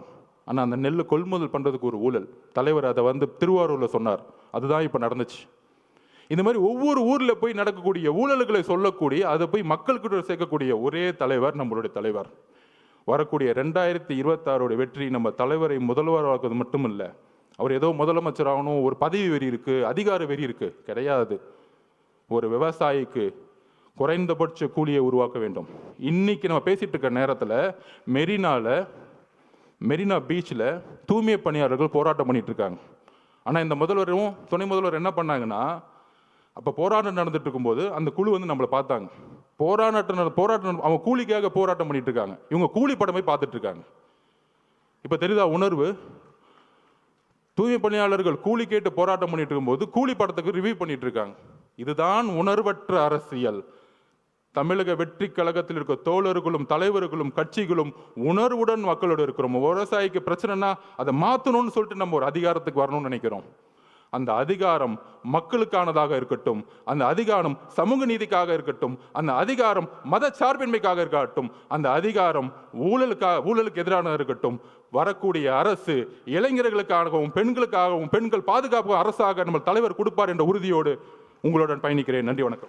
A: ஆனால் அந்த நெல்லை கொள்முதல் பண்ணுறதுக்கு ஒரு ஊழல். தலைவர் அதை வந்து திருவாரூரில் சொன்னார். அதுதான் இப்போ நடந்துச்சு. இந்த மாதிரி ஒவ்வொரு ஊரில் போய் நடக்கக்கூடிய ஊழல்களை சொல்லக்கூடிய, அதை போய் மக்கள்கிட்ட சேர்க்கக்கூடிய ஒரே தலைவர் நம்மளுடைய தலைவர். வரக்கூடிய 2026 வெற்றி நம்ம தலைவரை முதல்வராக்குவது மட்டும் இல்லை. அவர் ஏதோ முதலமைச்சர் ஆகணும், ஒரு பதவி வெறி இருக்குது, அதிகார வெறி இருக்குது, கிடையாது. ஒரு விவசாயிக்கு குறைந்தபட்ச கூலியை உருவாக்க வேண்டும். இன்னைக்கு நம்ம பேசிட்டு இருக்க நேரத்தில் மெரினா பீச்சில் தூய்மை பணியாளர்கள் போராட்டம் பண்ணிட்டு இருக்காங்க. ஆனால் இந்த முதல்வரும் துணை முதல்வர் என்ன பண்ணாங்கன்னா, அப்போ போராட்டம் நடந்துட்டு இருக்கும்போது அந்த குழு வந்து நம்மளை பார்த்தாங்க. போராட்டம் அவங்க கூலிக்காக போராட்டம் பண்ணிட்டு இருக்காங்க. இவங்க கூலி படமே பார்த்துட்டு இருக்காங்க. இப்போ தெரியுதா உணர்வு? தூய்மை பணியாளர்கள் கூலி கேட்டு போராட்டம் பண்ணிட்டு இருக்கும்போது கூலி படத்துக்கு ரிவ்யூ பண்ணிட்டு இருக்காங்க. இதுதான் உணர்வற்ற அரசியல். தமிழக வெற்றி கழகத்தில் இருக்க தோழர்களும் தலைவர்களும் கட்சிகளும் உணர்வுடன் மக்களோடு இருக்கிறோம். விவசாயிக்கு பிரச்சனைனா அதை மாற்றணும்னு சொல்லிட்டு நம்ம ஒரு அதிகாரத்துக்கு வரணும்னு நினைக்கிறோம். அந்த அதிகாரம் மக்களுக்கானதாக இருக்கட்டும், அந்த அதிகாரம் சமூக நீதிக்காக இருக்கட்டும், அந்த அதிகாரம் மத சார்பின்மைக்காக இருக்கட்டும், அந்த அதிகாரம் ஊழலுக்கு எதிரானதாக இருக்கட்டும். வரக்கூடிய அரசு இளைஞர்களுக்காகவும் பெண்களுக்காகவும் பெண்கள் பாதுகாப்பு அரசாக நம்ம தலைவர் கொடுப்பார் என்ற உறுதியோடு உங்களுடன் பயணிக்கிறேன். நன்றி, வணக்கம்.